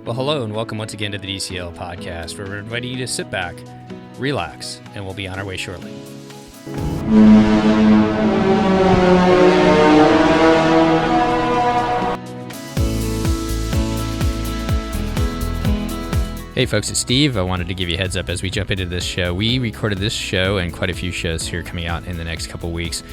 Well, hello and welcome once again to the DCL podcast, where we're inviting you to sit back, relax, and we'll be on our way shortly. Hey folks, it's Steve. I wanted to give you a heads up as we jump into this show. We recorded this show and quite a few shows here coming out in the next couple weeks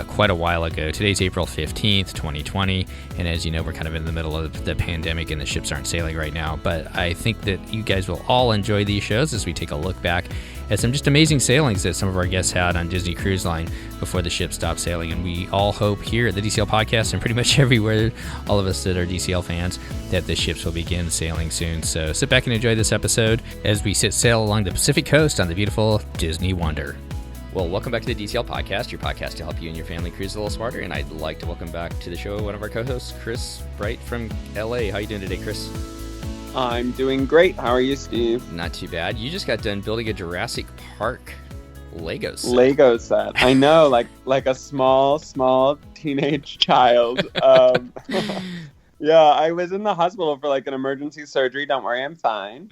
quite a while ago. Today's April 15th, 2020, and as you know, we're kind of in the middle of the pandemic and the ships aren't sailing right now, but I think that you guys will all enjoy these shows as we take a look back at some just amazing sailings that some of our guests had on Disney Cruise Line before the ship stopped sailing. And we all hope here at the DCL podcast and pretty much everywhere, all of us that are DCL fans, that the ships will begin sailing soon. So sit back and enjoy this episode as we set sail along the Pacific coast on the beautiful Disney Wonder. Well, welcome back to the DCL podcast, your podcast to help you and your family cruise a little smarter. And I'd like to welcome back to the show one of our co-hosts, Chris Bright from LA. How you doing today, Chris? I'm doing great. How are you, Steve? Not too bad. You just got done building a Jurassic Park Lego set. Lego set. I know, like a small teenage child. Yeah, I was in the hospital for like an emergency surgery. Don't worry, I'm fine.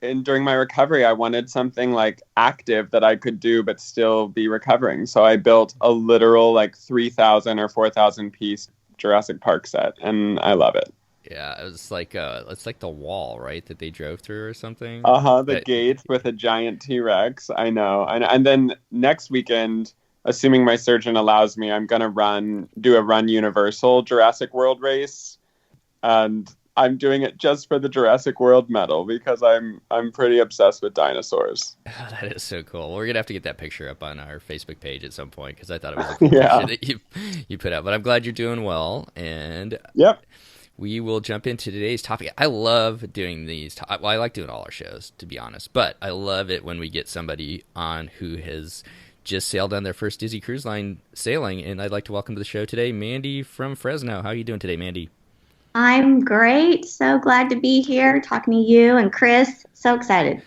And during my recovery, I wanted something like active that I could do but still be recovering. So I built a literal like 3,000 or 4,000 piece Jurassic Park set, and I love it. Yeah, it's like the wall, right, that they drove through or something. The gates with a giant T-Rex. I know. And then next weekend, assuming my surgeon allows me, I'm gonna do a Run Universal Jurassic World race, and I'm doing it just for the Jurassic World medal because I'm pretty obsessed with dinosaurs. Oh, that is so cool. We're gonna have to get that picture up on our Facebook page at some point because I thought it was a cool picture that you put out. But I'm glad you're doing well, and yep. We will jump into today's topic. I love doing these. Well, I like doing all our shows, to be honest. But I love it when we get somebody on who has just sailed on their first Disney Cruise Line sailing. And I'd like to welcome to the show today, Mandy from Fresno. How are you doing today, Mandy? I'm great. So glad to be here talking to you and Chris. So excited.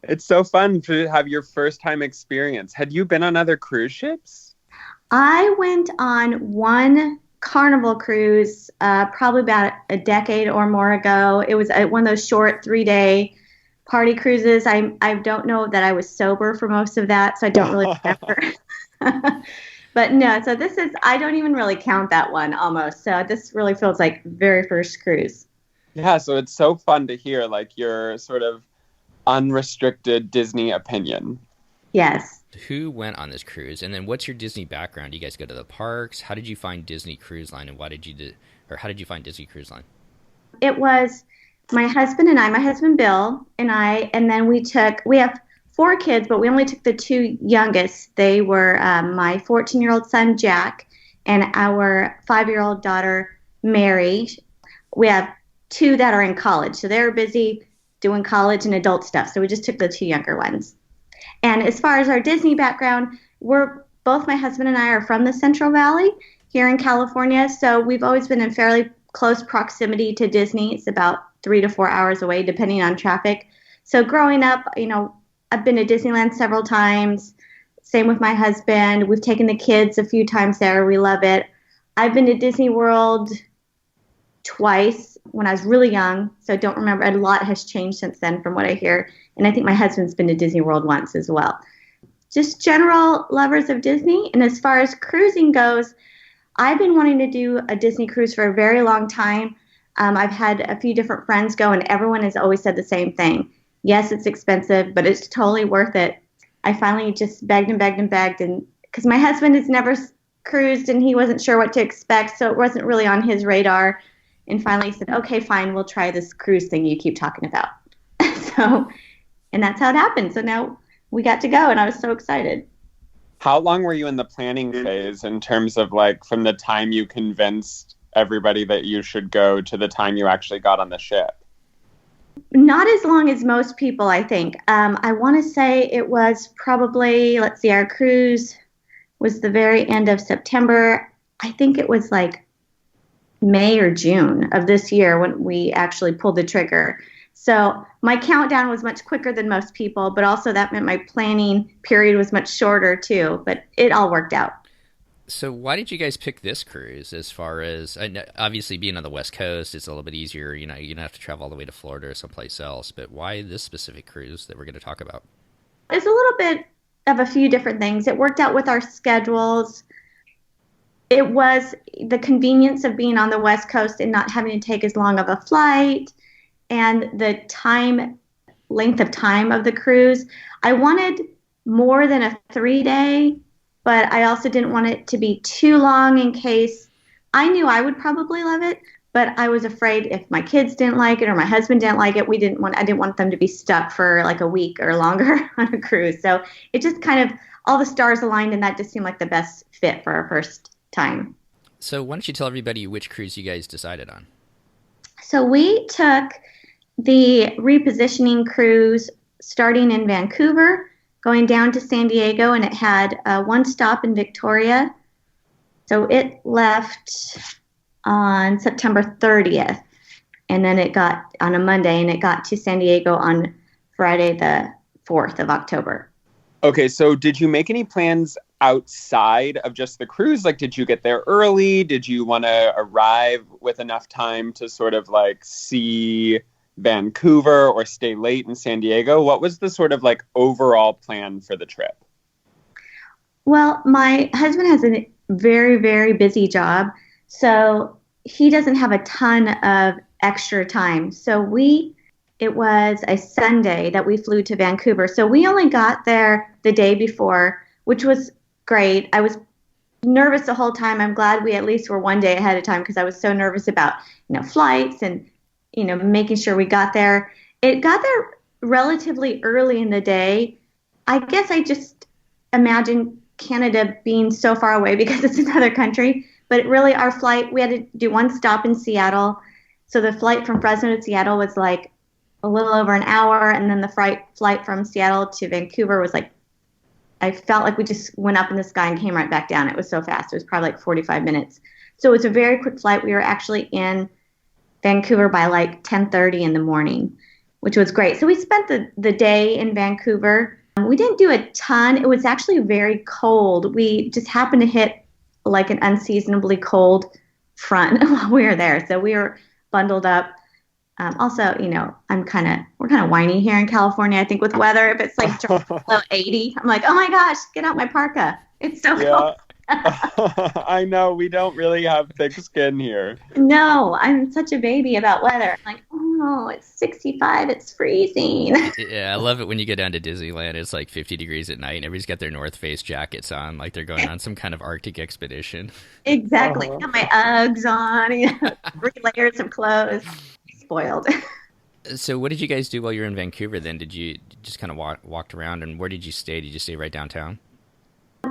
It's so fun to have your first time experience. Had you been on other cruise ships? I went on one Carnival cruise probably about a decade or more ago. It was one of those short 3-day party cruises. I don't know that I was sober for most of that, so I don't really remember. But no, so I don't even really count that one almost. So this really feels like very first cruise. Yeah, so it's so fun to hear like your sort of unrestricted Disney opinion. Yes. Who went on this cruise, and then what's your Disney background? Do you guys go to the parks? How did you find Disney Cruise Line, and how did you find Disney Cruise Line? It was my husband and I, my husband Bill and I, and then we have 4 kids, but we only took the 2 youngest. They were my 14-year-old son Jack and our 5-year-old daughter Mary. We have 2 that are in college, so they're busy doing college and adult stuff. So we just took the 2 younger ones. And as far as our Disney background, both my husband and I are from the Central Valley here in California, so we've always been in fairly close proximity to Disney. It's about 3 to 4 hours away, depending on traffic. So growing up, I've been to Disneyland several times. Same with my husband. We've taken the kids a few times there. We love it. I've been to Disney World twice when I was really young, so I don't remember. A lot has changed since then from what I hear. And I think my husband's been to Disney World once as well. Just general lovers of Disney. And as far as cruising goes, I've been wanting to do a Disney cruise for a very long time. I've had a few different friends go, and everyone has always said the same thing. Yes, it's expensive, but it's totally worth it. I finally just begged, and because my husband has never cruised and he wasn't sure what to expect, so it wasn't really on his radar. And finally he said, okay, fine, we'll try this cruise thing you keep talking about. And that's how it happened. So now we got to go, and I was so excited. How long were you in the planning phase in terms of like from the time you convinced everybody that you should go to the time you actually got on the ship? Not as long as most people, I think. I want to say it was probably, our cruise was the very end of September. I think it was like May or June of this year when we actually pulled the trigger. So my countdown was much quicker than most people, but also that meant my planning period was much shorter too, but it all worked out. So why did you guys pick this cruise? As far as obviously being on the West Coast, it's a little bit easier. You don't have to travel all the way to Florida or someplace else. But why this specific cruise that we're going to talk about? It's a little bit of a few different things. It worked out with our schedules. It was the convenience of being on the West Coast and not having to take as long of a flight, and the length of time of the cruise. I wanted more than a 3-day, but I also didn't want it to be too long in case I knew I would probably love it, but I was afraid if my kids didn't like it or my husband didn't like it, I didn't want them to be stuck for like a week or longer on a cruise. So it just kind of, all the stars aligned, and that just seemed like the best fit for our first time. So why don't you tell everybody which cruise you guys decided on? So we took the repositioning cruise starting in Vancouver, going down to San Diego, and it had one stop in Victoria. So it left on September 30th, and then it got on a Monday, and it got to San Diego on Friday the 4th of October. Okay, so did you make any plans outside of just the cruise? Like, did you get there early? Did you want to arrive with enough time to sort of like see Vancouver or stay late in San Diego? What was the sort of like overall plan for the trip? Well, my husband has a very, very busy job, so he doesn't have a ton of extra time. So it was a Sunday that we flew to Vancouver. So we only got there the day before, which was great. I was nervous the whole time. I'm glad we at least were one day ahead of time, because I was so nervous about, flights and, making sure we got there. It got there relatively early in the day. I guess I just imagined Canada being so far away because it's another country. But really, our flight, we had to do one stop in Seattle. So the flight from Fresno to Seattle was like a little over an hour. And then the flight from Seattle to Vancouver was like, I felt like we just went up in the sky and came right back down. It was so fast. It was probably like 45 minutes. So it was a very quick flight. We were actually in Vancouver by like 10:30 in the morning, which was great. So we spent the day in Vancouver. We didn't do a ton. It was actually very cold. We just happened to hit like an unseasonably cold front while we were there. So we were bundled up. Also, we're kind of whiny here in California, I think, with weather. If it's like below 80, I'm like, oh my gosh, get out my parka. It's so cold. I know. We don't really have thick skin here. No, I'm such a baby about weather. I'm like, oh, it's 65. It's freezing. Yeah, I love it when you go down to Disneyland. It's like 50 degrees at night, and everybody's got their North Face jackets on, like they're going on some kind of Arctic expedition. Exactly. Got my Uggs on, 3 layers of clothes. Spoiled. So what did you guys do while you were in Vancouver then? Did you just kind of walked around, and where did you stay? Did you stay right downtown?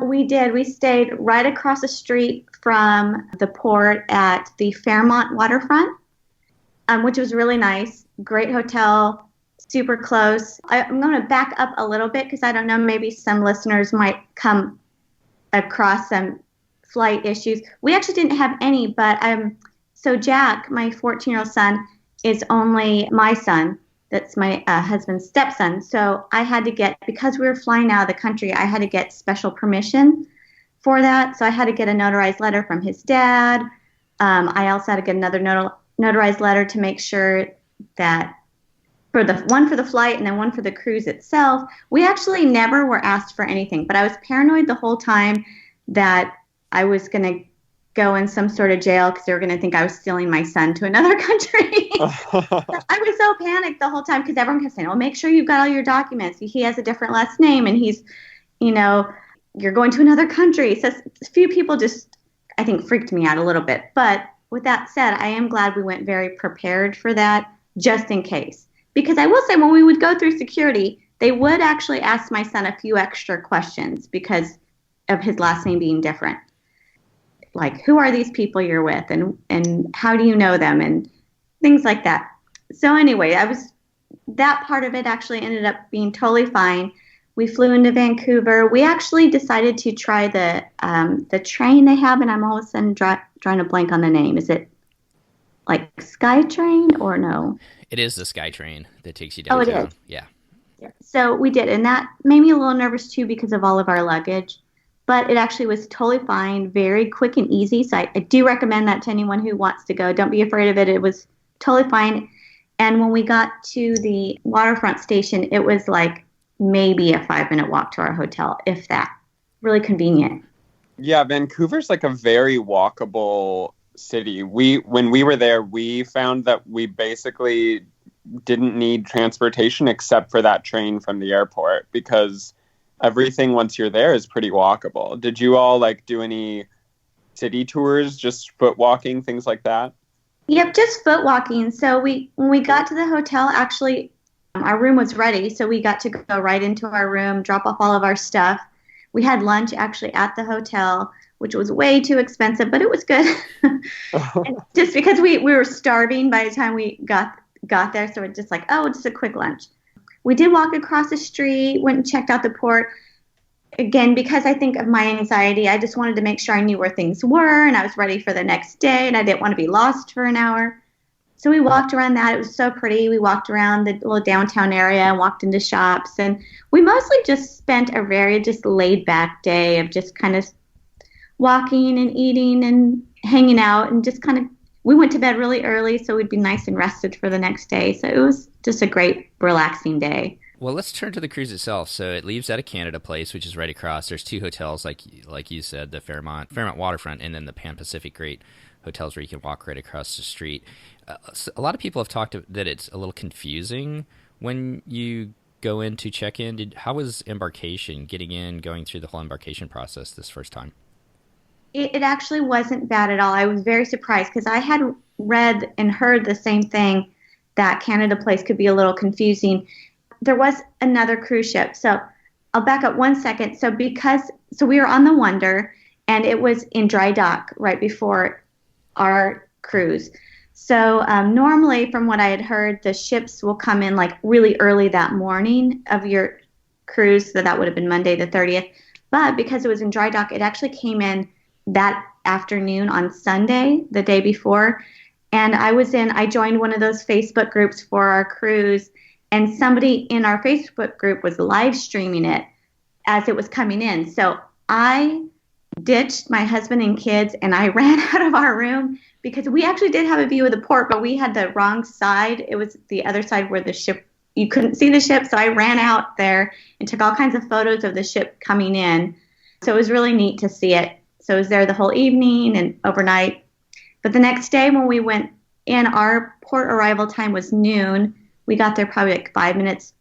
We did. We stayed right across the street from the port at the Fairmont waterfront, which was really nice. Great hotel, super close. I'm going to back up a little bit because I don't know, maybe some listeners might come across some flight issues. We actually didn't have any, but so Jack, my 14-year-old son, is only my son. That's my husband's stepson. So I had to because we were flying out of the country, I had to get special permission for that. So I had to get a notarized letter from his dad. I also had to get another notarized letter to make sure that for the flight and then one for the cruise itself. We actually never were asked for anything, but I was paranoid the whole time that I was going to go in some sort of jail because they were going to think I was stealing my son to another country. I was so panicked the whole time because everyone kept saying, well, make sure you've got all your documents. He has a different last name and he's, you're going to another country. So a few people just, I think, freaked me out a little bit. But with that said, I am glad we went very prepared for that just in case. Because I will say when we would go through security, they would actually ask my son a few extra questions because of his last name being different. Like, who are these people you're with and how do you know them and things like that. So anyway, that part of it actually ended up being totally fine. We flew into Vancouver. We actually decided to try the train they have, and I'm all of a sudden drawing a blank on the name. Is it like SkyTrain or no? It is the SkyTrain that takes you downtown. Oh, it is? Yeah. So we did, and that made me a little nervous too because of all of our luggage. but it actually was totally fine, very quick and easy. So I do recommend that to anyone who wants to go. Don't be afraid of it. It was totally fine. And when we got to the waterfront station, it was like maybe a 5-minute walk to our hotel, if that. Really convenient. Yeah, Vancouver's like a very walkable city. When we were there, we found that we basically didn't need transportation except for that train from the airport, because everything once you're there is pretty walkable. Did you all like do any city tours, just foot walking, things like that? Yep, just foot walking. So when we got to the hotel, actually, our room was ready. So we got to go right into our room, drop off all of our stuff. We had lunch actually at the hotel, which was way too expensive, but it was good. Just because we were starving by the time we got there. So it's just like, oh, just a quick lunch. We did walk across the street, went and checked out the port. Again, because I think of my anxiety, I just wanted to make sure I knew where things were and I was ready for the next day and I didn't want to be lost for an hour. So we walked around that. It was so pretty. We walked around the little downtown area and walked into shops. And we mostly just spent a very just laid back day of just kind of walking and eating and hanging out and just kind of, we went to bed really early so we'd be nice and rested for the next day. So it was just a great relaxing day. Well, let's turn to the cruise itself. So it leaves at a Canada Place, which is right across. There's 2 hotels, like you said, the Fairmont Waterfront, and then the Pan Pacific Great hotels where you can walk right across the street. So a lot of people have talked that it's a little confusing when you go in to check in. How was embarkation, getting in, going through the whole embarkation process this first time? It actually wasn't bad at all. I was very surprised because I had read and heard the same thing, that Canada Place could be a little confusing. There was another cruise ship. So I'll back up 1 second. So we were on the Wonder and it was in dry dock right before our cruise. So normally, from what I had heard, the ships will come in like really early that morning of your cruise. So that would have been Monday the 30th. But because it was in dry dock, it actually came in that afternoon on Sunday, the day before. And I joined one of those Facebook groups for our cruise. And somebody in our Facebook group was live streaming it as it was coming in. So I ditched my husband and kids and I ran out of our room because we actually did have a view of the port, but we had the wrong side. It was the other side where the ship, you couldn't see the ship. So I ran out there and took all kinds of photos of the ship coming in. So it was really neat to see it. So I was there the whole evening and overnight. But the next day when we went in, our port arrival time was noon. We got there probably like 5 minutes,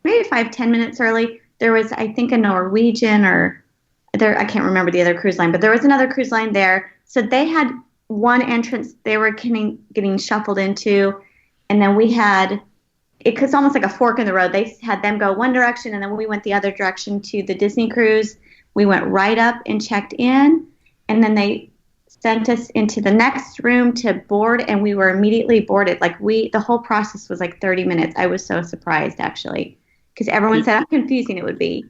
maybe 5-10 minutes early. There was, I think, a Norwegian I can't remember the other cruise line, but there was another cruise line there. So they had one entrance they were getting shuffled into. And then we had, it's almost like a fork in the road. They had them go one direction and then we went the other direction to the Disney cruise. We went right up and checked in. And then they sent us into the next room to board and we were immediately boarded. The whole process was like 30 minutes. I was so surprised actually because everyone said how confusing it would be.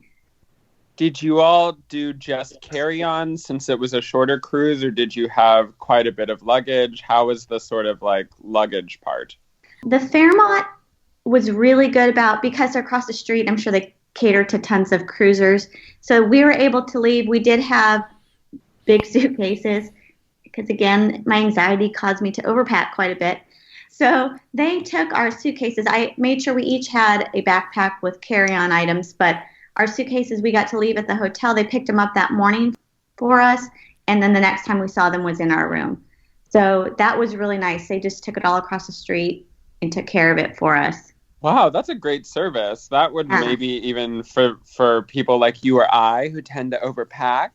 Did you all do just carry-on since it was a shorter cruise, or did you have quite a bit of luggage? How was the sort of like luggage part? The Fairmont was really good about, because they're across the street, I'm sure they cater to tons of cruisers. So we were able to leave. We did have big suitcases because, again, my anxiety caused me to overpack quite a bit. So they took our suitcases. I made sure we each had a backpack with carry-on items, but our suitcases we got to leave at the hotel. They picked them up that morning for us, and then the next time we saw them was in our room. So that was really nice. They just took it all across the street and took care of it for us. Wow, that's a great service. That would maybe even for people like you or I who tend to overpack,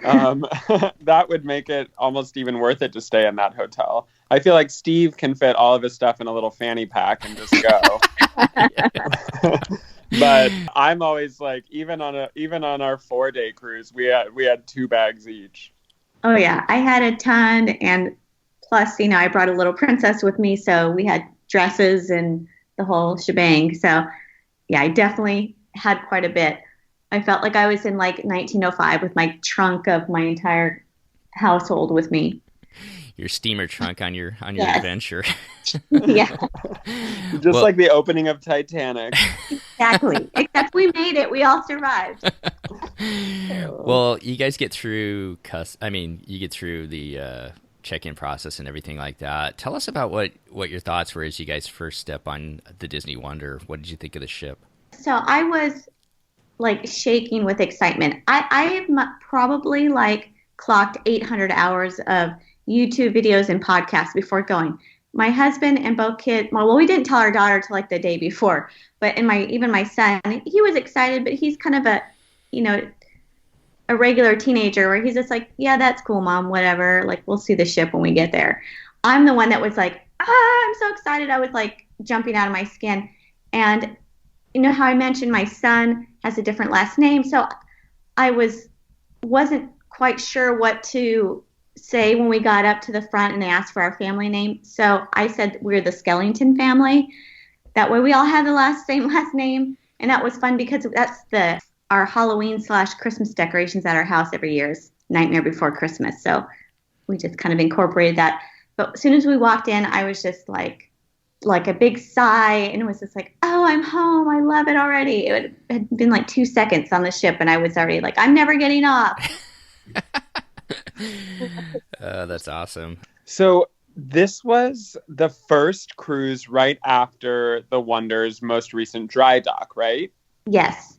that would make it almost even worth it to stay in that hotel. I feel like Steve can fit all of his stuff in a little fanny pack and just go. But I'm always like, even on our 4-day cruise, we had 2 bags each. Oh yeah, I had a ton, and plus, I brought a little princess with me, so we had dresses and the whole shebang. So yeah, I definitely had quite a bit. I felt like I was in like 1905 with my trunk of my entire household with me. Your steamer trunk on your Yes. adventure. Yeah, Just like the opening of Titanic. exactly. Except we made it. We all survived. Well, you guys get through you get through the check-in process and everything like that. Tell us about what your thoughts were as you guys first step on the Disney Wonder. What did you think of the ship? So I was like shaking with excitement. I have probably like clocked 800 hours of YouTube videos and podcasts before going. My husband and both kids, well, we didn't tell our daughter till like the day before, but even my son, he was excited, but he's kind of a regular teenager where he's just like, yeah, that's cool, Mom, whatever. Like, we'll see the ship when we get there. I'm the one that was like, I'm so excited. I was like jumping out of my skin. And you know how I mentioned my son has a different last name. So I wasn't quite sure what to say when we got up to the front and they asked for our family name. So I said we're the Skellington family. That way we all had the same last name. And that was fun because that's our Halloween/Christmas decorations at our house every year is Nightmare Before Christmas. So we just kind of incorporated that. But as soon as we walked in, I was just like a big sigh, and it was just like, oh, I'm home. I love it already. It had been like 2 seconds on the ship, and I was already like, I'm never getting off. That's awesome. So this was the first cruise right after the Wonder's most recent dry dock, right? Yes.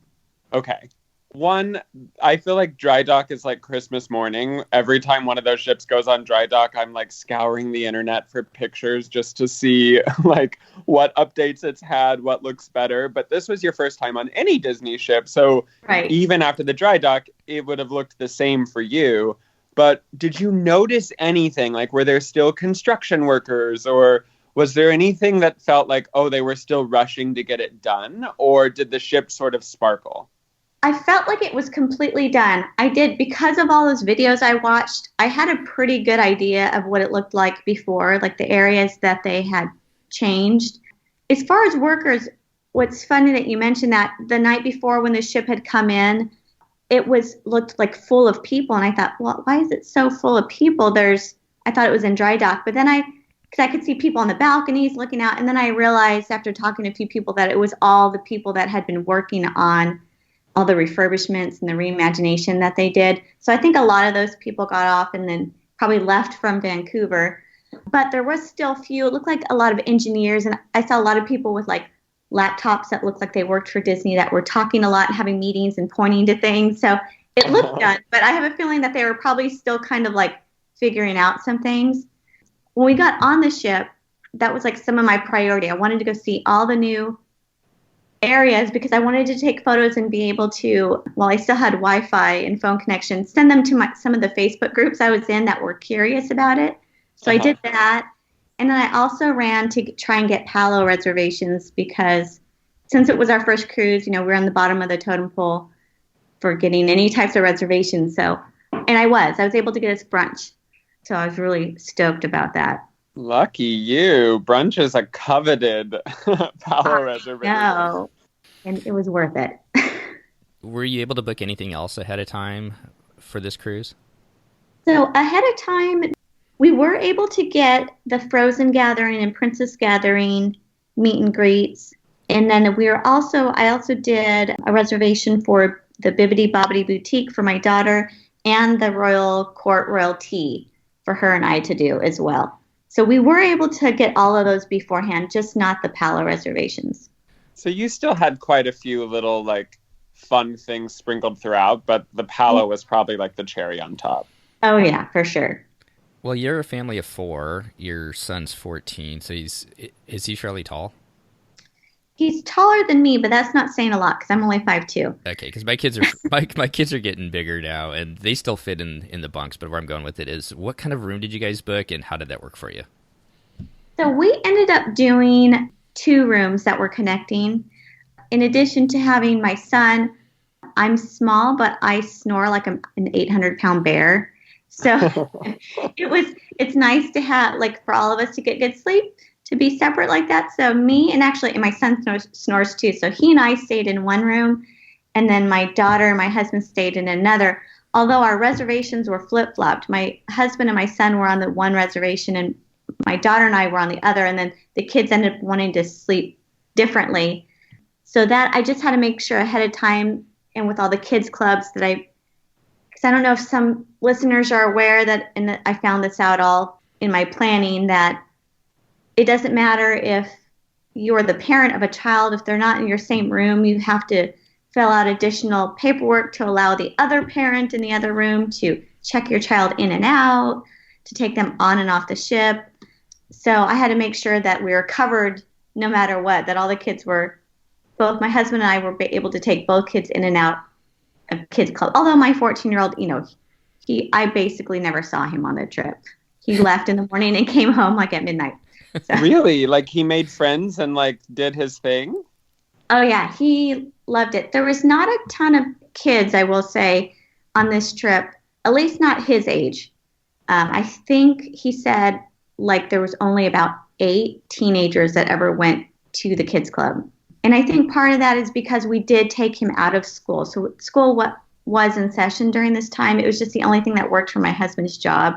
Okay. One, I feel like dry dock is like Christmas morning. Every time one of those ships goes on dry dock, I'm like scouring the internet for pictures just to see like what updates it's had, what looks better. But this was your first time on any Disney ship. So right. Even after the dry dock, it would have looked the same for you. But did you notice anything? Like, were there still construction workers, or was there anything that felt like, oh, they were still rushing to get it done? Or did the ship sort of sparkle? I felt like it was completely done. I did, because of all those videos I watched, I had a pretty good idea of what it looked like before, like the areas that they had changed. As far as workers, what's funny that you mentioned that the night before when the ship had come in, it looked like full of people. And I thought, well, why is it so full of people? I thought it was in dry dock, but then because I could see people on the balconies looking out. And then I realized after talking to a few people that it was all the people that had been working on all the refurbishments and the reimagination that they did. So I think a lot of those people got off and then probably left from Vancouver. But there was still few. It looked like a lot of engineers. And I saw a lot of people with like laptops that looked like they worked for Disney that were talking a lot and having meetings and pointing to things. So it looked done. But I have a feeling that they were probably still kind of like figuring out some things. When we got on the ship, that was like some of my priority. I wanted to go see all the new areas because I wanted to take photos and be able to, while I still had Wi-Fi and phone connection, send them to some of the Facebook groups I was in that were curious about it. So I did that. And then I also ran to try and get Palo reservations because since it was our first cruise, we're on the bottom of the totem pole for getting any types of reservations. So, and I was able to get us brunch. So I was really stoked about that. Lucky you. Brunch is a coveted Palo reservation. No, and it was worth it. Were you able to book anything else ahead of time for this cruise? So ahead of time, we were able to get the Frozen Gathering and Princess Gathering meet and greets. And then I also did a reservation for the Bibbidi Bobbidi Boutique for my daughter and the Royal Court Royal Tea for her and I to do as well. So we were able to get all of those beforehand, just not the Palo reservations. So you still had quite a few little like fun things sprinkled throughout, but the Palo was probably like the cherry on top. Oh yeah, for sure. Well, you're a family of 4. Your son's 14, so is he fairly tall? He's taller than me, but that's not saying a lot because I'm only 5'2". Okay, because my kids are my kids are getting bigger now, and they still fit in the bunks. But where I'm going with it is, what kind of room did you guys book, and how did that work for you? So we ended up doing 2 rooms that were connecting. In addition to having my son, I'm small, but I snore like an 800-pound bear. So it's nice to have, like, for all of us to get good sleep, to be separate like that. So me and my son snores too. So he and I stayed in one room, and then my daughter and my husband stayed in another. Although our reservations were flip-flopped. My husband and my son were on the one reservation, and my daughter and I were on the other. And then the kids ended up wanting to sleep differently. So that I just had to make sure ahead of time and with all the kids clubs because I don't know if some listeners are aware that, and I found this out all in my planning, that it doesn't matter if you're the parent of a child, if they're not in your same room, you have to fill out additional paperwork to allow the other parent in the other room to check your child in and out, to take them on and off the ship. So I had to make sure that we were covered no matter what, that all the kids were, both my husband and I were able to take both kids in and out of kids club. Although my 14-year-old, I basically never saw him on the trip. He left in the morning and came home like at midnight. So. Really? Like he made friends and like did his thing? Oh yeah, he loved it. There was not a ton of kids, I will say, on this trip, at least not his age. I think he said like there was only about 8 teenagers that ever went to the kids club. And I think part of that is because we did take him out of school. So school was in session during this time. It was just the only thing that worked for my husband's job.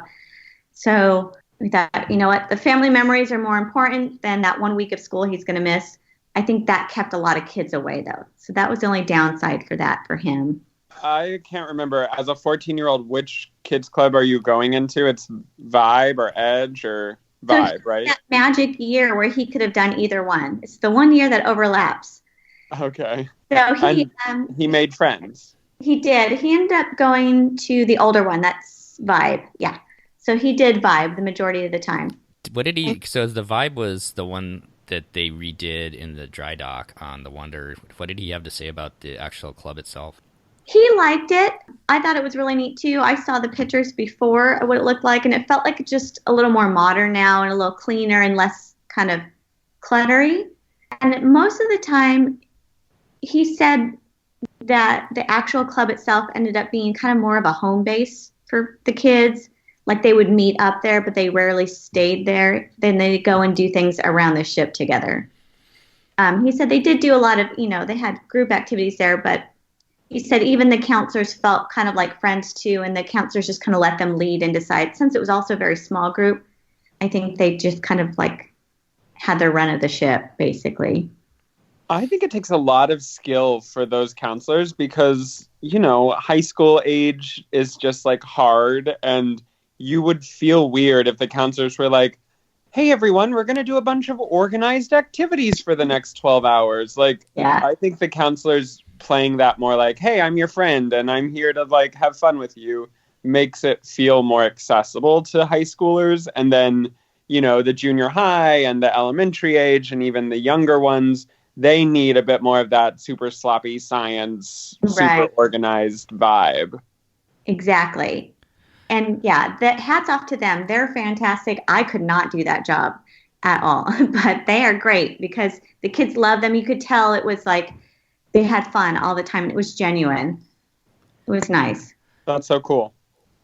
So we thought, you know what, the family memories are more important than that 1 week of school he's going to miss. I think that kept a lot of kids away, though. So that was the only downside for that for him. I can't remember, as a 14-year-old, which kids club are you going into? It's Vibe or Edge or Vibe, so right? That magic year where he could have done either one. It's the 1 year that overlaps. Okay. So he made friends. He did. He ended up going to the older one. That's Vibe. Yeah. So he did Vibe the majority of the time. What did he? So the Vibe was the one that they redid in the dry dock on the Wonder. What did he have to say about the actual club itself? He liked it. I thought it was really neat too. I saw the pictures before of what it looked like, and it felt like just a little more modern now and a little cleaner and less kind of cluttery. And most of the time, he said that the actual club itself ended up being kind of more of a home base for the kids. Like they would meet up there, but they rarely stayed there. Then they'd go and do things around the ship together. He said they did do a lot of, they had group activities there, but he said even the counselors felt kind of like friends too, and the counselors just kind of let them lead and decide. Since it was also a very small group, I think they just kind of like had their run of the ship, basically. I think it takes a lot of skill for those counselors because, high school age is just like hard, and you would feel weird if the counselors were like, hey, everyone, we're going to do a bunch of organized activities for the next 12 hours. Like, yeah. I think the counselors playing that more like, hey, I'm your friend and I'm here to like have fun with you makes it feel more accessible to high schoolers. And then, the junior high and the elementary age and even the younger ones, they need a bit more of that super sloppy science, super organized vibe. Exactly. And yeah, hats off to them. They're fantastic. I could not do that job at all, but they are great because the kids love them. You could tell it was like they had fun all the time. It was genuine. It was nice. That's so cool.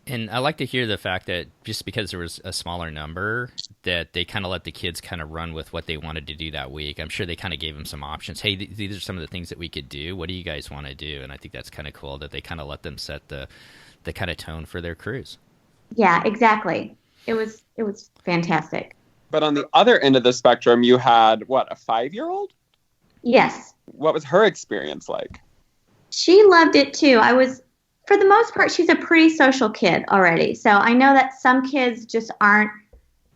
And I like to hear the fact that just because there was a smaller number, that they kind of let the kids kind of run with what they wanted to do that week. I'm sure they kind of gave them some options. Hey, these are some of the things that we could do. What do you guys want to do? And I think that's kind of cool that they kind of let them set the kind of tone for their cruise. Yeah, exactly. It was fantastic. But on the other end of the spectrum, you had, a 5-year-old? Yes. What was her experience like? She loved it too. For the most part, she's a pretty social kid already. So I know that some kids just aren't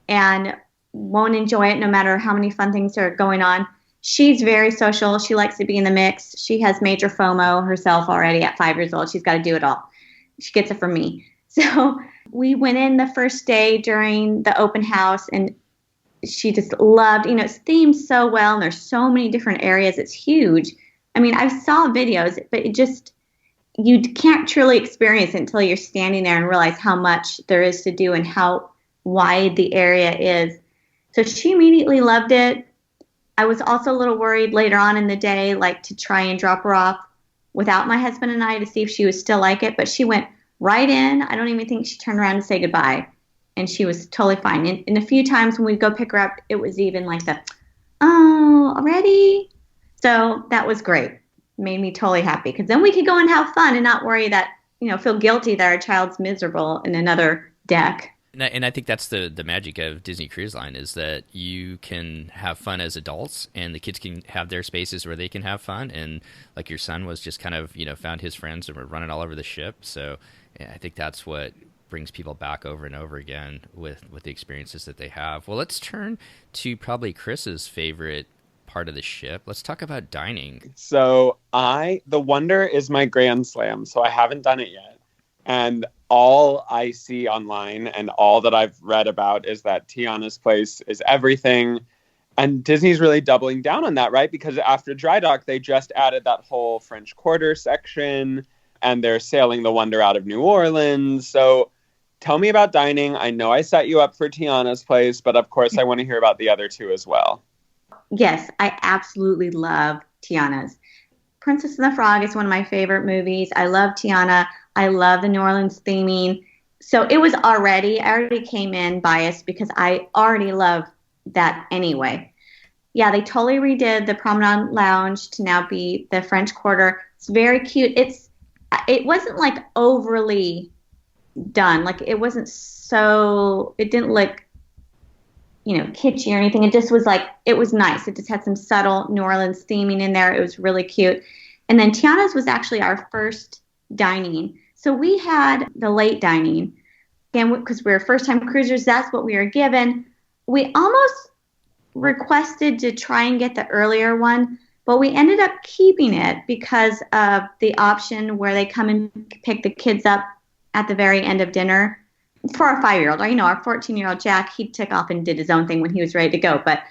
and won't enjoy it no matter how many fun things are going on. She's very social. She likes to be in the mix. She has major FOMO herself already at 5 years old. She's got to do it all. She gets it from me. So we went in the first day during the open house, and she just loved, it's themed so well, and there's so many different areas. It's huge. I mean, I saw videos, but you can't truly experience it until you're standing there and realize how much there is to do and how wide the area is. So she immediately loved it. I was also a little worried later on in the day, like to try and drop her off without my husband and I to see if she would still like it. But she went right in. I don't even think she turned around to say goodbye. And she was totally fine. And a few times when we'd go pick her up, it was even like already? So that was great. Made me totally happy. Because then we could go and have fun and not worry that, feel guilty that our child's miserable in another deck. And I think that's the magic of Disney Cruise Line is that you can have fun as adults and the kids can have their spaces where they can have fun. And like your son was just kind of, found his friends and were running all over the ship. So yeah, I think that's what brings people back over and over again with the experiences that they have. Well, let's turn to probably Chris's favorite part of the ship. Let's talk about dining. So the Wonder is my grand slam, so I haven't done it yet. And all I see online and all that I've read about is that Tiana's place is everything. And Disney's really doubling down on that, right? Because after Dry Dock, they just added that whole French Quarter section and they're sailing the Wonder out of New Orleans. So tell me about dining. I know I set you up for Tiana's place, but of course I want to hear about the other two as well. Yes, I absolutely love Tiana's. Princess and the Frog is one of my favorite movies. I love Tiana. I love the New Orleans theming. So I already came in biased because I already love that anyway. Yeah, they totally redid the Promenade Lounge to now be the French Quarter. It's very cute. It wasn't like overly done. Like it didn't look, kitschy or anything. It just was it was nice. It just had some subtle New Orleans theming in there. It was really cute. And then Tiana's was actually our first dining. So we had the late dining. Again, because we were first-time cruisers, that's what we were given. We almost requested to try and get the earlier one, but we ended up keeping it because of the option where they come and pick the kids up at the very end of dinner. For our 5-year-old, or, our 14-year-old Jack, he took off and did his own thing when he was ready to go. But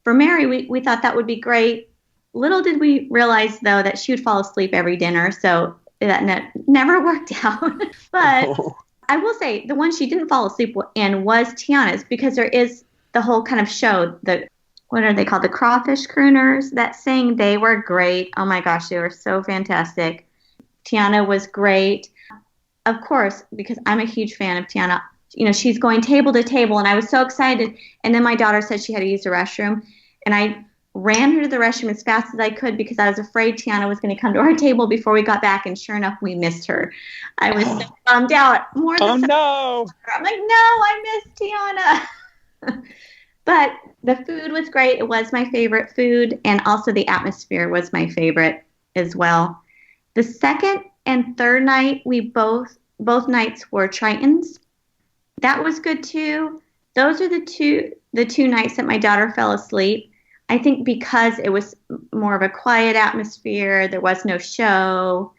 for Mary, we thought that would be great. Little did we realize, though, that she would fall asleep every dinner, so that never worked out. But I will say the one she didn't fall asleep in was Tiana's, because there is the whole kind of show, what are they called? The Crawfish Crooners that sing. They were great. Oh, my gosh, they were so fantastic. Tiana was great. Of course, because I'm a huge fan of Tiana, she's going table to table, and I was so excited. And then my daughter said she had to use the restroom, and I ran her to the restroom as fast as I could because I was afraid Tiana was going to come to our table before we got back, and sure enough, we missed her. I was so bummed out. No! I'm like, no, I missed Tiana. But the food was great. It was my favorite food, and also the atmosphere was my favorite as well. The second and third night, we both nights were Tritons. That was good too. Those are the two nights that my daughter fell asleep. I think because it was more of a quiet atmosphere, there was no show,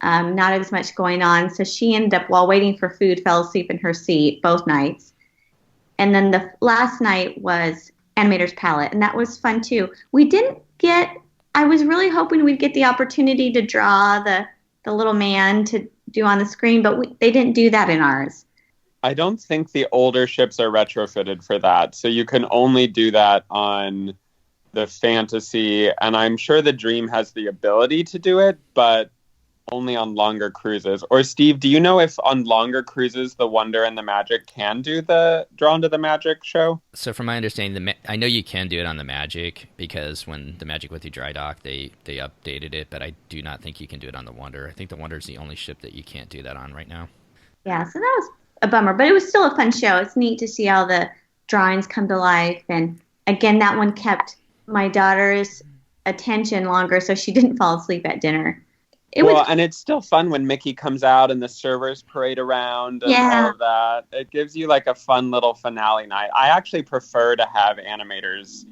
not as much going on. So she ended up, while waiting for food, fell asleep in her seat both nights. And then the last night was Animator's Palette, and that was fun too. I was really hoping we'd get the opportunity to draw the little man to do on the screen, but they didn't do that in ours. I don't think the older ships are retrofitted for that. So you can only do that on the Fantasy, and I'm sure the Dream has the ability to do it, but only on longer cruises. Or Steve, do you know if on longer cruises the Wonder and the Magic can do the Drawn to the Magic show? So from my understanding, I know you can do it on the Magic, because when the Magic went through Dry Dock, they updated it, but I do not think you can do it on the Wonder. I think the Wonder is the only ship that you can't do that on right now. Yeah, so that was a bummer, but it was still a fun show. It's neat to see how the drawings come to life, and again, that one kept my daughter's attention longer, so she didn't fall asleep at dinner. And it's still fun when Mickey comes out and the servers parade around and all of that. It gives you like a fun little finale night. I actually prefer to have animators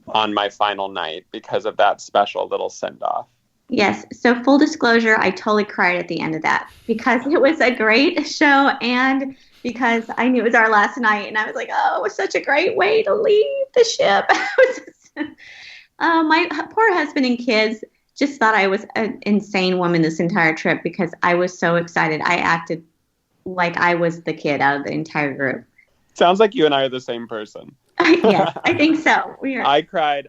on my final night because of that special little send-off. Yes. So full disclosure, I totally cried at the end of that because it was a great show and because I knew it was our last night and I was like, oh, it was such a great way to leave the ship. My poor husband and kids just thought I was an insane woman this entire trip because I was so excited. I acted like I was the kid out of the entire group. Sounds like you and I are the same person. Yes, I think so. I cried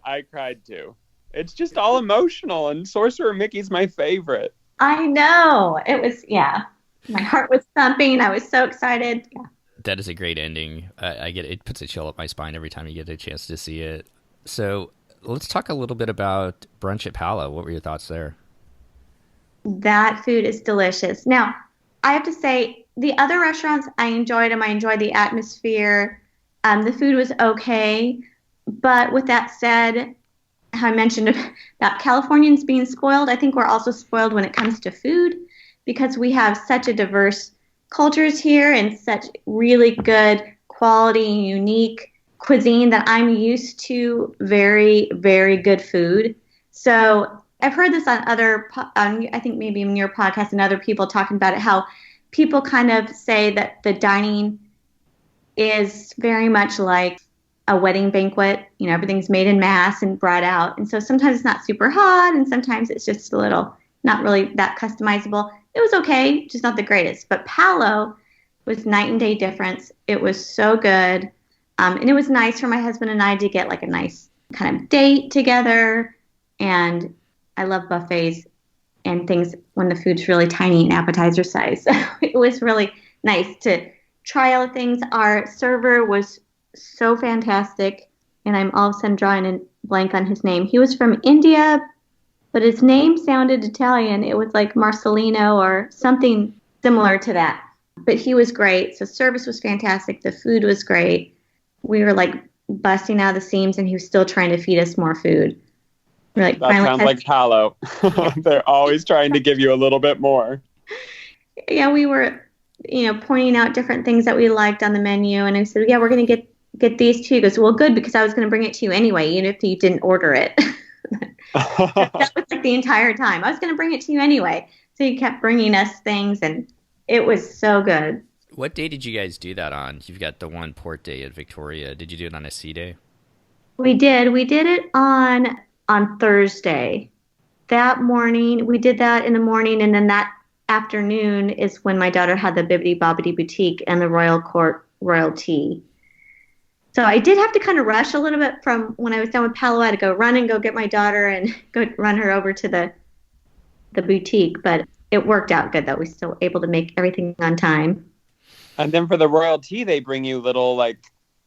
too. It's just all emotional, and Sorcerer Mickey's my favorite. I know. It was, my heart was thumping. I was so excited. Yeah. That is a great ending. I get it. It puts a chill up my spine every time you get a chance to see it. So let's talk a little bit about Brunch at Pala. What were your thoughts there? That food is delicious. Now, I have to say, the other restaurants, I enjoyed them. I enjoyed the atmosphere. The food was okay. But with that said, how I mentioned about Californians being spoiled, I think we're also spoiled when it comes to food because we have such a diverse cultures here and such really good quality, unique cuisine that I'm used to very, very good food. So I've heard this on I think maybe in your podcast and other people talking about it, how people kind of say that the dining is very much like a wedding banquet. You know, everything's made in mass and brought out. And so sometimes it's not super hot and sometimes it's just a little, not really that customizable. It was okay, just not the greatest. But Palo was night and day difference. It was so good. And it was nice for my husband and I to get like a nice kind of date together. And I love buffets and things when the food's really tiny and appetizer size. So it was really nice to try all the things. Our server was so fantastic. And I'm all of a sudden drawing a blank on his name. He was from India, but his name sounded Italian. It was like Marcelino or something similar to that. But he was great. So service was fantastic. The food was great. We were like busting out of the seams and he was still trying to feed us more food. We're like, that sounds like Palo. They're always trying to give you a little bit more. Yeah, we were, pointing out different things that we liked on the menu. And I said, yeah, we're going to get these to you. He goes, well, good, because I was going to bring it to you anyway, even if you didn't order it. That was like the entire time. I was going to bring it to you anyway. So he kept bringing us things, and it was so good. What day did you guys do that on? You've got the one port day at Victoria. Did you do it on a sea day? We did. We did it on Thursday. That morning, we did that in the morning, and then that afternoon is when my daughter had the Bibbidi Bobbidi Boutique and the Royal Court Royal Tea. So I did have to kind of rush a little bit from when I was done with Palo. I had to go run and go get my daughter and go run her over to the boutique. But it worked out good, though. We still were able to make everything on time. And then for the Royal Tea, they bring you little, like,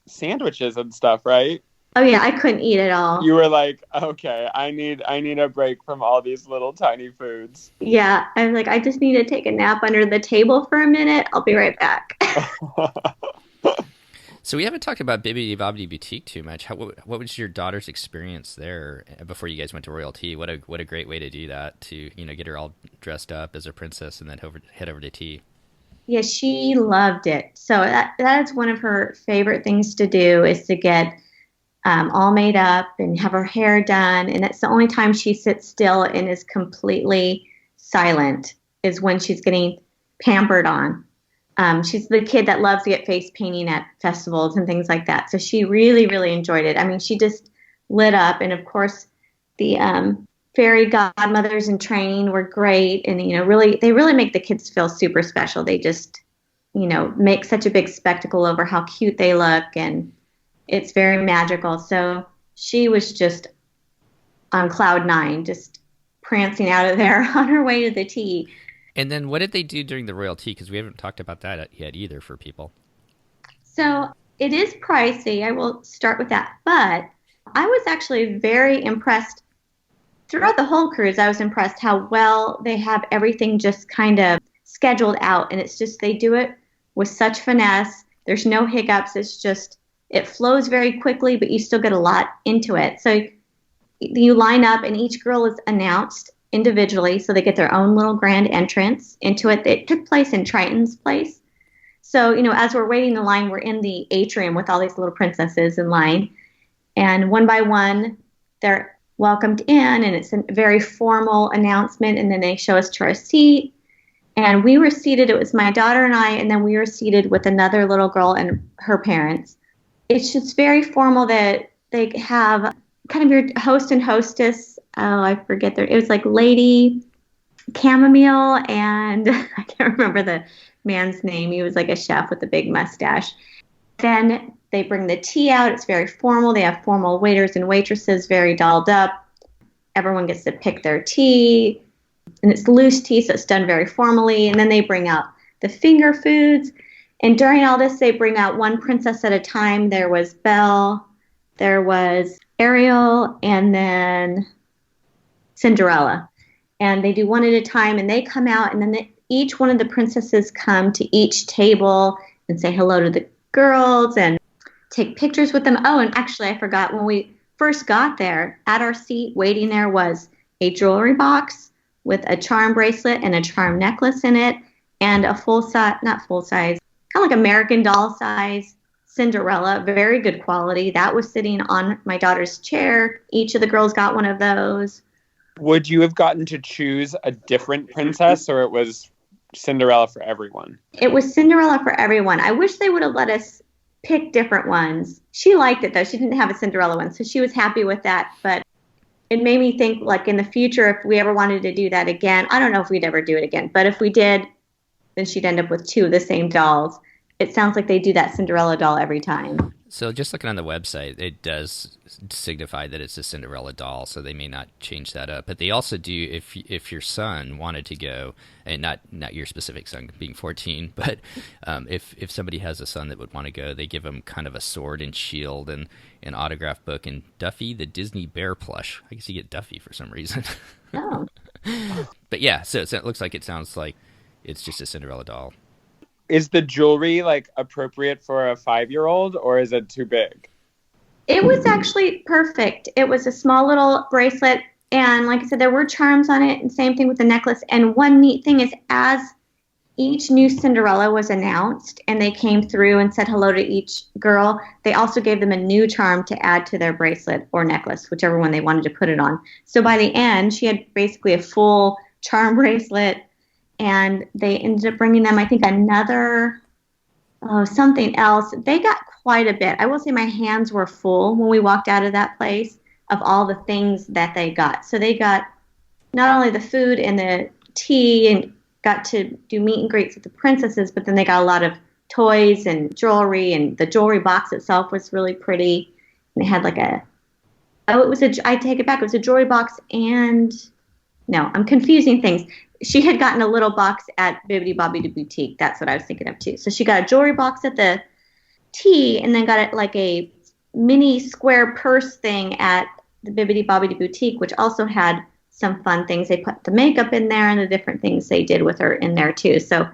sandwiches and stuff, right? Oh, yeah, I couldn't eat it all. You were like, okay, I need a break from all these little tiny foods. Yeah, I was like, I just need to take a nap under the table for a minute. I'll be right back. So we haven't talked about Bibbidi Bobbidi Boutique too much. What was your daughter's experience there before you guys went to Royal Tea? What a great way to do that, to get her all dressed up as a princess and then head over to tea. Yeah, she loved it. So that is one of her favorite things to do, is to get all made up and have her hair done. And that's the only time she sits still and is completely silent, is when she's getting pampered on. She's the kid that loves to get face painting at festivals and things like that. So she really, really enjoyed it. I mean, she just lit up. And of course, the fairy godmothers in training were great. And, they really make the kids feel super special. They just, make such a big spectacle over how cute they look. And it's very magical. So she was just on cloud nine, just prancing out of there on her way to the tea. And then what did they do during the Royal Tea? Because we haven't talked about that yet either for people. So it is pricey. I will start with that. But I was actually very impressed. Throughout the whole cruise, I was impressed how well they have everything just kind of scheduled out. And it's just, they do it with such finesse. There's no hiccups. It's just, it flows very quickly, but you still get a lot into it. So you line up and each girl is announced individually, so they get their own little grand entrance into it. It took place in Triton's place. So, as we're waiting in line, we're in the atrium with all these little princesses in line. And one by one, they're welcomed in, and it's a very formal announcement. And then they show us to our seat. And we were seated, it was my daughter and I, and then we were seated with another little girl and her parents. It's just very formal that they have kind of your host and hostess. Oh, I forget it was like Lady Chamomile, and I can't remember the man's name. He was like a chef with a big mustache. Then they bring the tea out. It's very formal. They have formal waiters and waitresses, very dolled up. Everyone gets to pick their tea, and it's loose tea, so it's done very formally. And then they bring out the finger foods. And during all this, they bring out one princess at a time. There was Belle, there was Ariel, and then Cinderella. And they do one at a time, and they come out, and then each one of the princesses come to each table and say hello to the girls and take pictures with them. Oh, and actually I forgot, when we first got there, at our seat waiting there was a jewelry box with a charm bracelet and a charm necklace in it, and a not full size, kind of like American Doll size Cinderella, very good quality. That was sitting on my daughter's chair. Each of the girls got one of those. Would you have gotten to choose a different princess, or it was Cinderella for everyone? It was Cinderella for everyone. I wish they would have let us pick different ones. She liked it, though. She didn't have a Cinderella one, so she was happy with that. But it made me think, like, in the future, if we ever wanted to do that again, I don't know if we'd ever do it again, but if we did, then she'd end up with two of the same dolls. It sounds like they do that Cinderella doll every time. So just looking on the website, it does signify that it's a Cinderella doll, so they may not change that up. But they also do, if your son wanted to go, and not your specific son being 14, but if somebody has a son that would want to go, they give him kind of a sword and shield and an autograph book and Duffy the Disney Bear plush. I guess you get Duffy for some reason. Oh. But yeah, so it looks like, it sounds like it's just a Cinderella doll. Is the jewelry like appropriate for a 5-year-old, or is it too big? It was actually perfect. It was a small little bracelet, and like I said, there were charms on it, and same thing with the necklace. And one neat thing is, as each new Cinderella was announced and they came through and said hello to each girl, they also gave them a new charm to add to their bracelet or necklace, whichever one they wanted to put it on. So by the end, she had basically a full charm bracelet. And they ended up bringing them, I think, another, something else. They got quite a bit. I will say my hands were full when we walked out of that place of all the things that they got. So they got not only the food and the tea and got to do meet and greets with the princesses, but then they got a lot of toys and jewelry, and the jewelry box itself was really pretty. And it had like I take it back, it was a jewelry box, and no, I'm confusing things. She had gotten a little box at Bibbidi Bobbidi Boutique. That's what I was thinking of too. So she got a jewelry box at the tea, and then got it like a mini square purse thing at the Bibbidi Bobbidi Boutique, which also had some fun things. They put the makeup in there and the different things they did with her in there too. So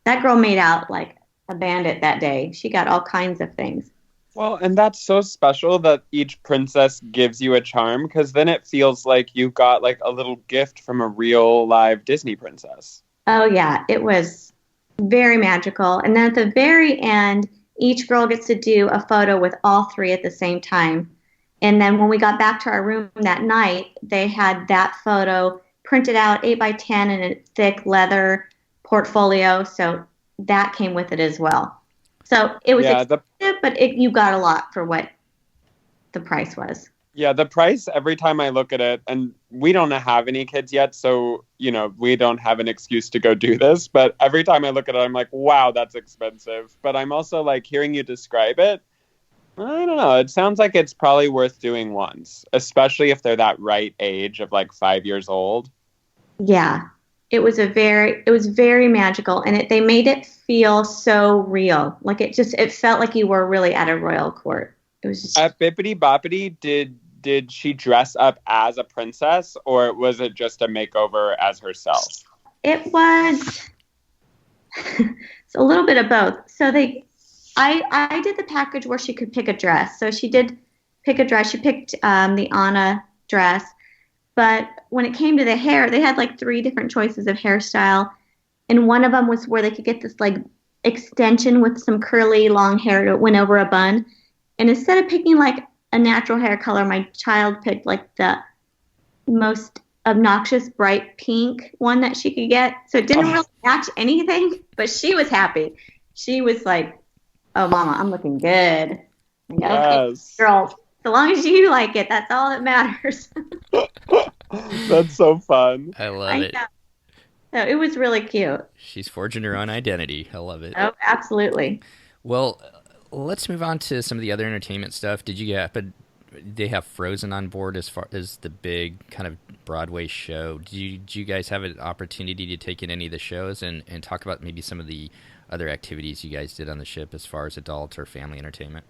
that girl made out like a bandit that day. She got all kinds of things. Well, and that's so special that each princess gives you a charm, because then it feels like you got like a little gift from a real live Disney princess. Oh, yeah. It was very magical. And then at the very end, each girl gets to do a photo with all three at the same time. And then when we got back to our room that night, they had that photo printed out 8x10 in a thick leather portfolio. So that came with it as well. So it was expensive, but you got a lot for what the price was. Yeah, the price, every time I look at it, and we don't have any kids yet, so, we don't have an excuse to go do this. But every time I look at it, I'm like, wow, that's expensive. But I'm also like, hearing you describe it, I don't know. It sounds like it's probably worth doing once, especially if they're that right age of like 5 years old. Yeah. It was very magical, and they made it feel so real. Like it felt like you were really at a royal court. It was just at Bibbidi Bobbidi. Did she dress up as a princess, or was it just a makeover as herself? It was it's a little bit of both. So I did the package where she could pick a dress. So she did pick a dress. She picked the Anna dress. But when it came to the hair, they had like 3 different choices of hairstyle. And one of them was where they could get this like extension with some curly long hair that went over a bun. And instead of picking like a natural hair color, my child picked like the most obnoxious bright pink one that she could get. So it didn't really match anything, but she was happy. She was like, oh, mama, I'm looking good. Like, yes. Okay, girl, so long as you like it, that's all that matters. That's so fun. I love it. So it was really cute. She's forging her own identity. I love it. Oh, absolutely. Well, let's move on to some of the other entertainment stuff. They have Frozen on board as far as the big kind of Broadway show. Did you guys have an opportunity to take in any of the shows and talk about maybe some of the other activities you guys did on the ship as far as adult or family entertainment?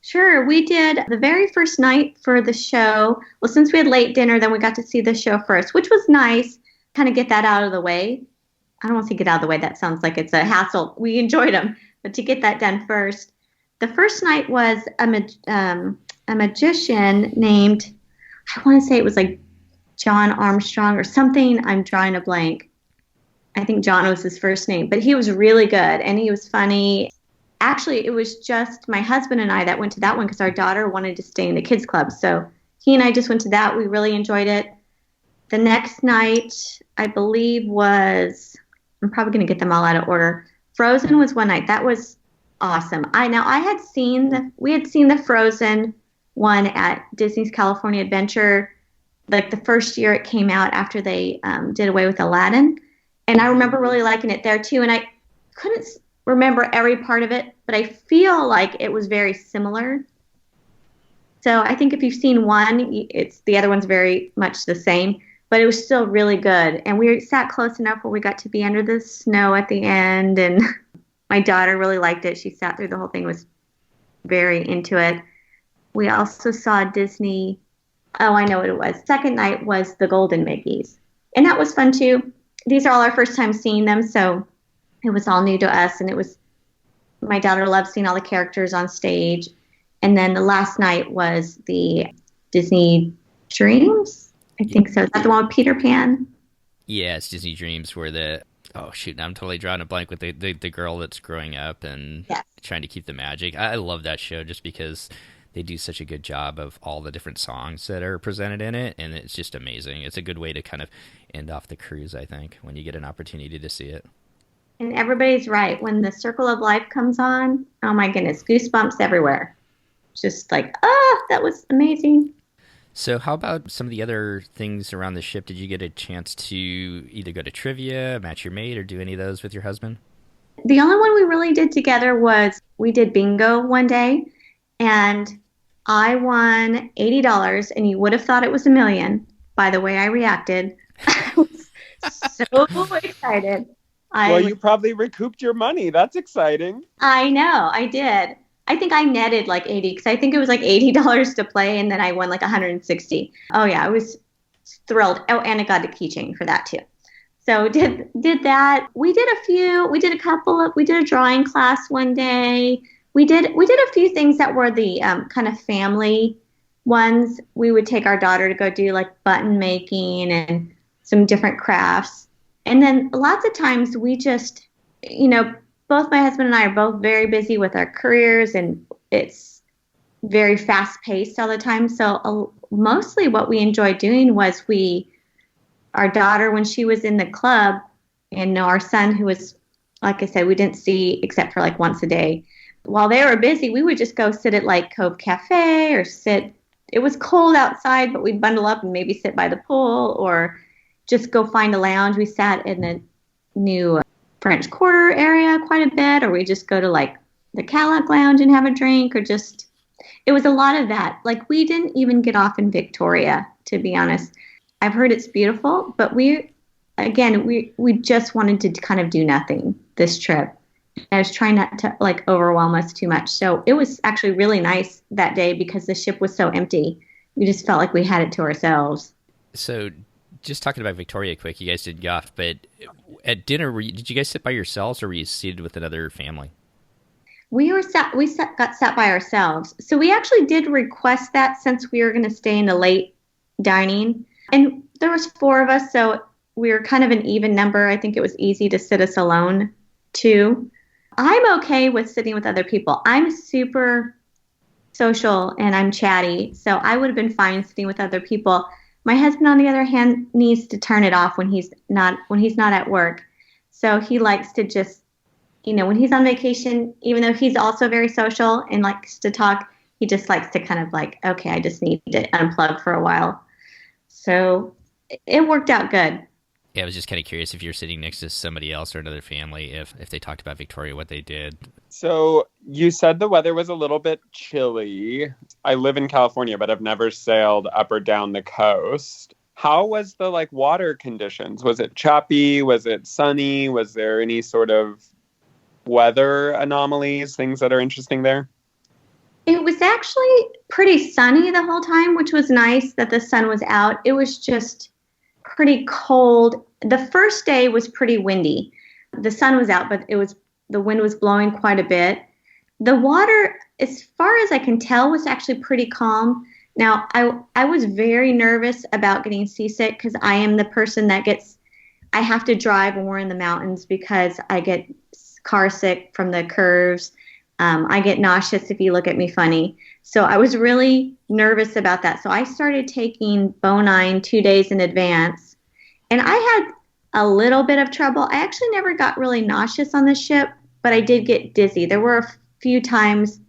Sure. We did the very first night for the show. Well, since we had late dinner, then we got to see the show first, which was nice, kind of get that out of the way. I don't want to get out of the way. That sounds like it's a hassle. We enjoyed them, but to get that done first. The first night was a magician named, I want to say it was like John Armstrong or something. I'm drawing a blank. I think John was his first name, but he was really good and he was funny. Actually, it was just my husband and I that went to that one because our daughter wanted to stay in the kids club. So he and I just went to that. We really enjoyed it. The next night, I believe was, I'm probably going to get them all out of order. Frozen was one night. That was awesome. We had seen the Frozen one at Disney's California Adventure, like the first year it came out after they did away with Aladdin. And I remember really liking it there too. And I couldn't remember every part of it, but I feel like it was very similar. So I think if you've seen one, the other one's very much the same, but it was still really good. And we sat close enough where we got to be under the snow at the end. And my daughter really liked it. She sat through the whole thing, was very into it. We also saw Disney. Oh, I know what it was. Second night was the Golden Mickeys. And that was fun too. These are all our first time seeing them, so it was all new to us. And my daughter loved seeing all the characters on stage. And then the last night was the Disney Dreams. I think so. Is that the one with Peter Pan? Yeah, it's Disney Dreams where oh shoot, I'm totally drawing a blank with the girl that's growing up and trying to keep the magic. I love that show just because they do such a good job of all the different songs that are presented in it, and it's just amazing. It's a good way to kind of end off the cruise, I think, when you get an opportunity to see it. And everybody's right. When the Circle of Life comes on, oh my goodness, goosebumps everywhere. Just like, that was amazing. So how about some of the other things around the ship? Did you get a chance to either go to trivia, match your mate, or do any of those with your husband? The only one we really did together was we did bingo one day, and I won $80, and you would have thought it was $1 million by the way I reacted. I was so excited. You probably recouped your money. That's exciting. I know, I did. I think I netted like 80 because I think it was like $80 to play, and then I won like 160. Oh yeah, I was thrilled. Oh, and I got a keychain for that too. So did that. We did a drawing class one day. We did a few things that were the kind of family ones. We would take our daughter to go do like button making and some different crafts. And then lots of times we just, both my husband and I are both very busy with our careers, and it's very fast paced all the time. So mostly what we enjoyed doing was our daughter, when she was in the club, and our son, who was, like I said, we didn't see except for like once a day. While they were busy, we would just go sit at like Cove Cafe or it was cold outside, but we'd bundle up and maybe sit by the pool or just go find a lounge. We sat in the new French Quarter area quite a bit, or we just go to like the Cadillac Lounge and have a drink, or it was a lot of that. Like we didn't even get off in Victoria, to be honest. I've heard it's beautiful, but we just wanted to kind of do nothing this trip. I was trying not to like overwhelm us too much. So it was actually really nice that day because the ship was so empty. We just felt like we had it to ourselves. So just talking about Victoria quick, you guys did golf, but at dinner, did you guys sit by yourselves or were you seated with another family? We got sat by ourselves. So we actually did request that since we were going to stay in the late dining. And there was 4 of us, so we were kind of an even number. I think it was easy to sit us alone too. I'm okay with sitting with other people. I'm super social and I'm chatty, so I would have been fine sitting with other people. My husband, on the other hand, needs to turn it off when he's not at work. So he likes to just, when he's on vacation, even though he's also very social and likes to talk, he just likes to kind of like, okay, I just need to unplug for a while. So it worked out good. Yeah, I was just kind of curious if you're sitting next to somebody else or another family, if they talked about Victoria, what they did. So you said the weather was a little bit chilly. I live in California, but I've never sailed up or down the coast. How was the water conditions? Was it choppy? Was it sunny? Was there any sort of weather anomalies, things that are interesting there? It was actually pretty sunny the whole time, which was nice that the sun was out. It was just pretty cold. The first day was pretty windy. The sun was out, but the wind was blowing quite a bit. The water, as far as I can tell, was actually pretty calm. Now, I was very nervous about getting seasick because I am the person that I have to drive when we're in the mountains because I get car sick from the curves. I get nauseous if you look at me funny. So I was really nervous about that. So I started taking Bonine 2 days in advance. And I had a little bit of trouble. I actually never got really nauseous on the ship, but I did get dizzy. There were a few times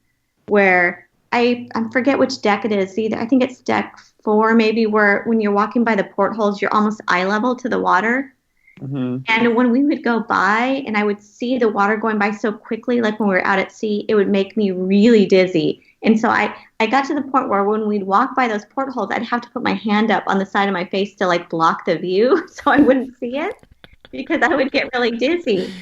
where I forget which deck it is. I think it's deck 4 maybe, where when you're walking by the portholes, you're almost eye level to the water. Mm-hmm. And when we would go by and I would see the water going by so quickly, like when we were out at sea, it would make me really dizzy. And so I got to the point where when we'd walk by those portholes, I'd have to put my hand up on the side of my face to like block the view so I wouldn't see it because I would get really dizzy.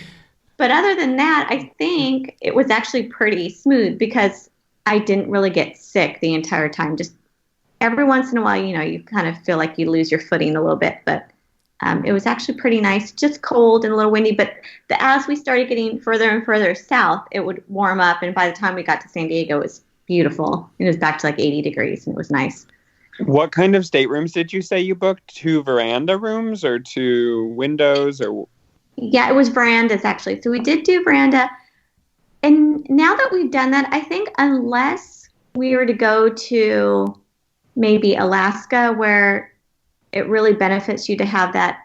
But other than that, I think it was actually pretty smooth because I didn't really get sick the entire time. Just every once in a while, you kind of feel like you lose your footing a little bit, but it was actually pretty nice, just cold and a little windy. But as we started getting further and further south, it would warm up. And by the time we got to San Diego, it was beautiful. It was back to like 80 degrees and it was nice. What kind of staterooms did you say you booked? 2 veranda rooms or 2 windows or? Yeah, it was verandas actually. So we did do veranda. And now that we've done that, I think unless we were to go to maybe Alaska where it really benefits you to have that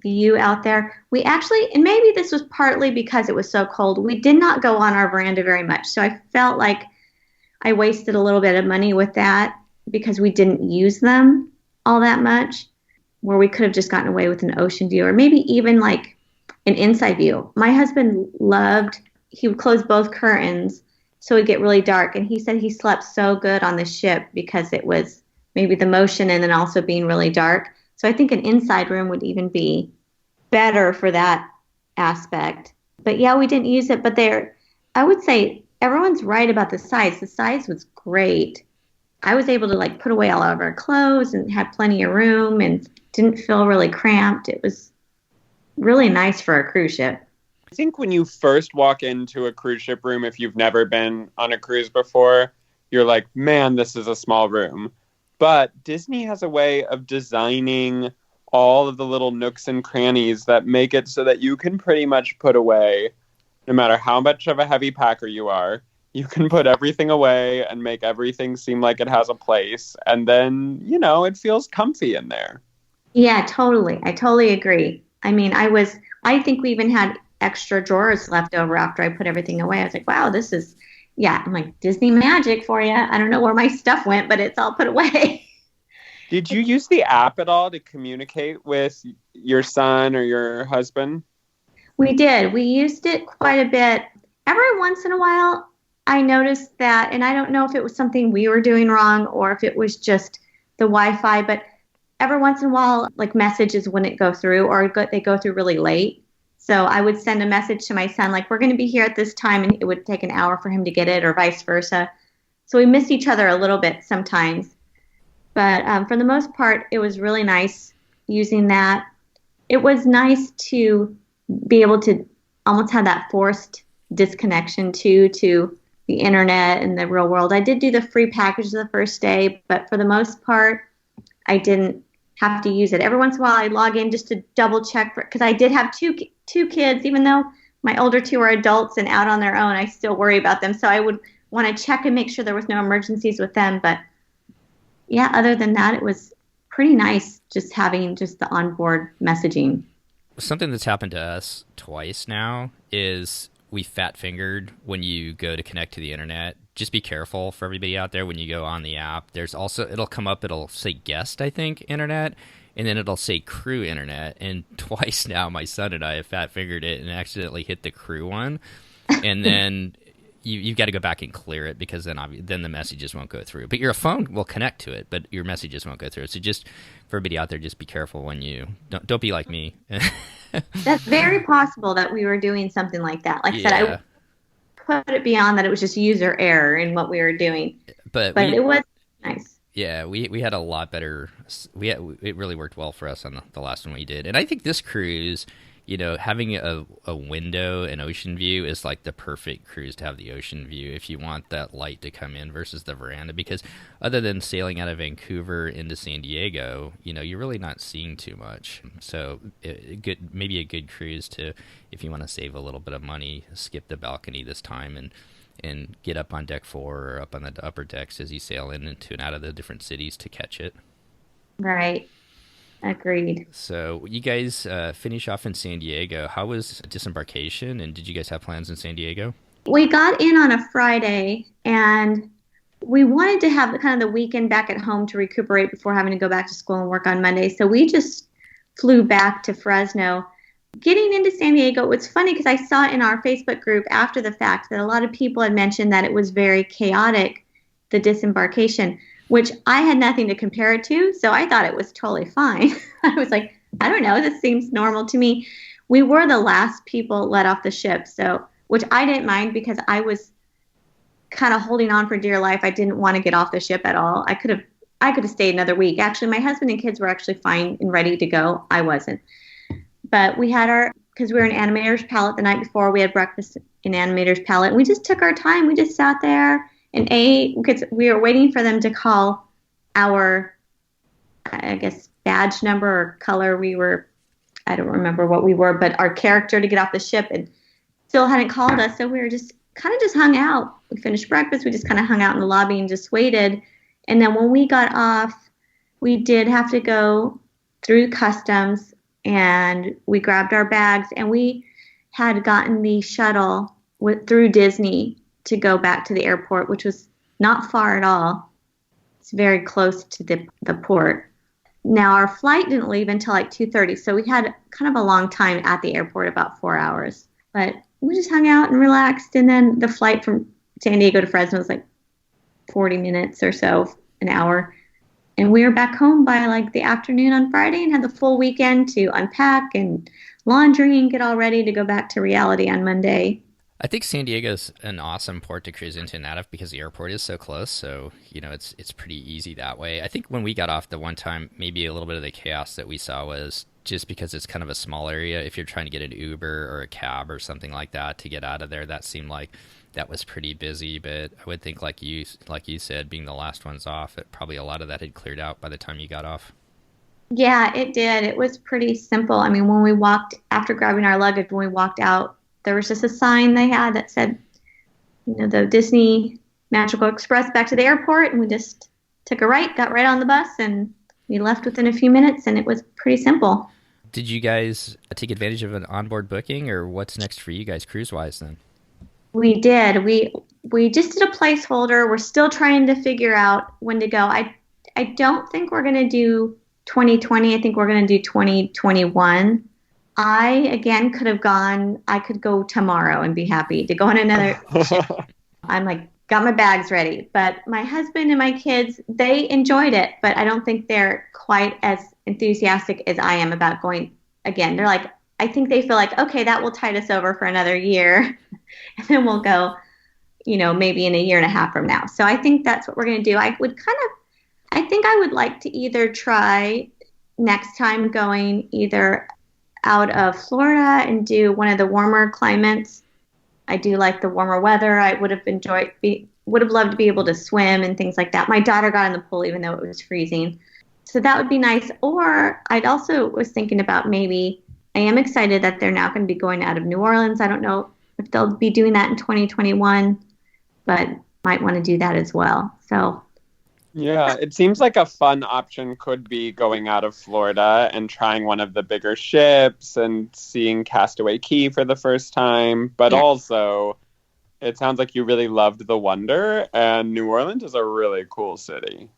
view out there. We actually, and maybe this was partly because it was so cold, we did not go on our veranda very much. So I felt like I wasted a little bit of money with that because we didn't use them all that much, where we could have just gotten away with an ocean view or maybe even like an inside view. My husband he would close both curtains so it would get really dark. And he said he slept so good on the ship because it was maybe the motion and then also being really dark. So I think an inside room would even be better for that aspect. But yeah, we didn't use it. But I would say everyone's right about the size. The size was great. I was able to like put away all of our clothes and had plenty of room and didn't feel really cramped. It was really nice for a cruise ship. I think when you first walk into a cruise ship room, if you've never been on a cruise before, you're like, man, this is a small room. But Disney has a way of designing all of the little nooks and crannies that make it so that you can pretty much put away, no matter how much of a heavy packer you are, you can put everything away and make everything seem like it has a place. And then, it feels comfy in there. Yeah, totally. I totally agree. I mean, I think we even had extra drawers left over after I put everything away. I was like, wow, I'm like, Disney magic for you. I don't know where my stuff went, but it's all put away. Did you use the app at all to communicate with your son or your husband? We did. We used it quite a bit. Every once in a while, I noticed that, and I don't know if it was something we were doing wrong or if it was just the Wi-Fi, but every once in a while, like messages wouldn't go through or they go through really late. So I would send a message to my son, like, we're going to be here at this time, and it would take an hour for him to get it or vice versa. So we missed each other a little bit sometimes. But for the most part, it was really nice using that. It was nice to be able to almost have that forced disconnection to the internet and the real world. I did do the free package the first day, but for the most part, I didn't have to use it. Every once in a while, I log in just to double check because I did have two kids. Even though my older 2 are adults and out on their own, I still worry about them. So I would want to check and make sure there was no emergencies with them. But yeah, other than that, it was pretty nice just having just the onboard messaging. Something that's happened to us twice now is we fat fingered when you go to connect to the internet. Just be careful for everybody out there when you go on the app. There's also, it'll come up, it'll say guest, I think, internet, and then it'll say crew internet. And twice now, my son and I have fat fingered it and accidentally hit the crew one. And then you've got to go back and clear it because then the messages won't go through. But your phone will connect to it, but your messages won't go through. So just for everybody out there, just be careful when you don't be like me. That's very possible that we were doing something like that. Like I said, I put it beyond that it was just user error in what we were doing. But it was nice. Yeah, we had a lot better. It really worked well for us on the last one we did, and I think this cruise, having a window, an ocean view is like the perfect cruise to have the ocean view if you want that light to come in versus the veranda. Because other than sailing out of Vancouver into San Diego, you're really not seeing too much. So maybe a good cruise to, if you want to save a little bit of money, skip the balcony this time and get up on deck 4 or up on the upper decks as you sail in into and out of the different cities to catch it. Right. Agreed. So you guys finish off in San Diego. How was disembarkation, and did you guys have plans in San Diego? We got in on a Friday, and we wanted to have kind of the weekend back at home to recuperate before having to go back to school and work on Monday. So we just flew back to Fresno. Getting into San Diego, it's funny because I saw in our Facebook group after the fact that a lot of people had mentioned that it was very chaotic, the disembarkation, which I had nothing to compare it to, so I thought it was totally fine. I was like, I don't know, this seems normal to me. We were the last people let off the ship, so which I didn't mind because I was kind of holding on for dear life. I didn't want to get off the ship at all. I could have stayed another week. Actually, my husband and kids were actually fine and ready to go. I wasn't. But we had because we were in Animator's Palette the night before, we had breakfast in Animator's Palette, and we just took our time. We just sat there and ate, because we were waiting for them to call our, I guess, badge number or color. I don't remember what we were, but our character to get off the ship, and still hadn't called us, so we were just hung out. We finished breakfast, we just kind of hung out in the lobby and just waited. And then when we got off, we did have to go through customs, and we grabbed our bags, and we had gotten the shuttle through Disney to go back to the airport, which was not far at all. It's very close to the port. Now, our flight didn't leave until like 2:30, so we had kind of a long time at the airport, about 4 hours. But we just hung out and relaxed, and then the flight from San Diego to Fresno was like 40 minutes or so, an hour. And we were back home by like the afternoon on Friday and had the full weekend to unpack and laundry and get all ready to go back to reality on Monday. I think San Diego's an awesome port to cruise into and out of because the airport is so close. So, it's pretty easy that way. I think when we got off the one time, maybe a little bit of the chaos that we saw was just because it's kind of a small area. If you're trying to get an Uber or a cab or something like that to get out of there, that seemed like that was pretty busy. But I would think, like you said, being the last ones off, probably a lot of that had cleared out by the time you got off. Yeah, it did. It was pretty simple. I mean, when we walked, after grabbing our luggage, when we walked out, there was just a sign they had that said, the Disney Magical Express back to the airport, and we just took a right, got right on the bus, and we left within a few minutes, and it was pretty simple. Did you guys take advantage of an onboard booking, or what's next for you guys cruise-wise then? We did. We just did a placeholder. We're still trying to figure out when to go. I don't think we're going to do 2020. I think we're going to do 2021. I could go tomorrow and be happy to go on another ship. I'm like, got my bags ready. But my husband and my kids, they enjoyed it, but I don't think they're quite as enthusiastic as I am about going again. They're like, I think they feel like, okay, that will tide us over for another year. And then we'll go, maybe in a year and a half from now. So I think that's what we're going to do. I think I would like to either try next time going either out of Florida and do one of the warmer climates. I do like the warmer weather. I would have loved to be able to swim and things like that. My daughter got in the pool even though it was freezing. So that would be nice. Or I'd also was thinking about maybe, I am excited that they're now going to be going out of New Orleans. I don't know if they'll be doing that in 2021, but might want to do that as well. So yeah, it seems like a fun option could be going out of Florida and trying one of the bigger ships and seeing Castaway Cay for the first time. But also, it sounds like you really loved the Wonder, and New Orleans is a really cool city.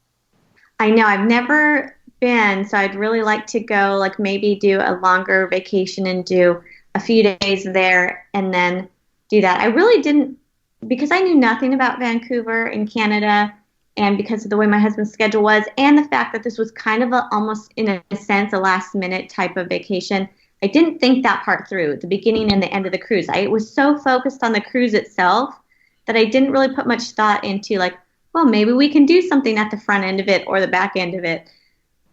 I know. I've never been, so I'd really like to go, like maybe do a longer vacation and do a few days there and then do that. I really didn't, because I knew nothing about Vancouver in Canada, and because of the way my husband's schedule was, and the fact that this was kind of almost in a sense a last minute type of vacation, I didn't think that part through at the beginning and the end of the cruise. I was so focused on the cruise itself that I didn't really put much thought into like, well, maybe we can do something at the front end of it or the back end of it.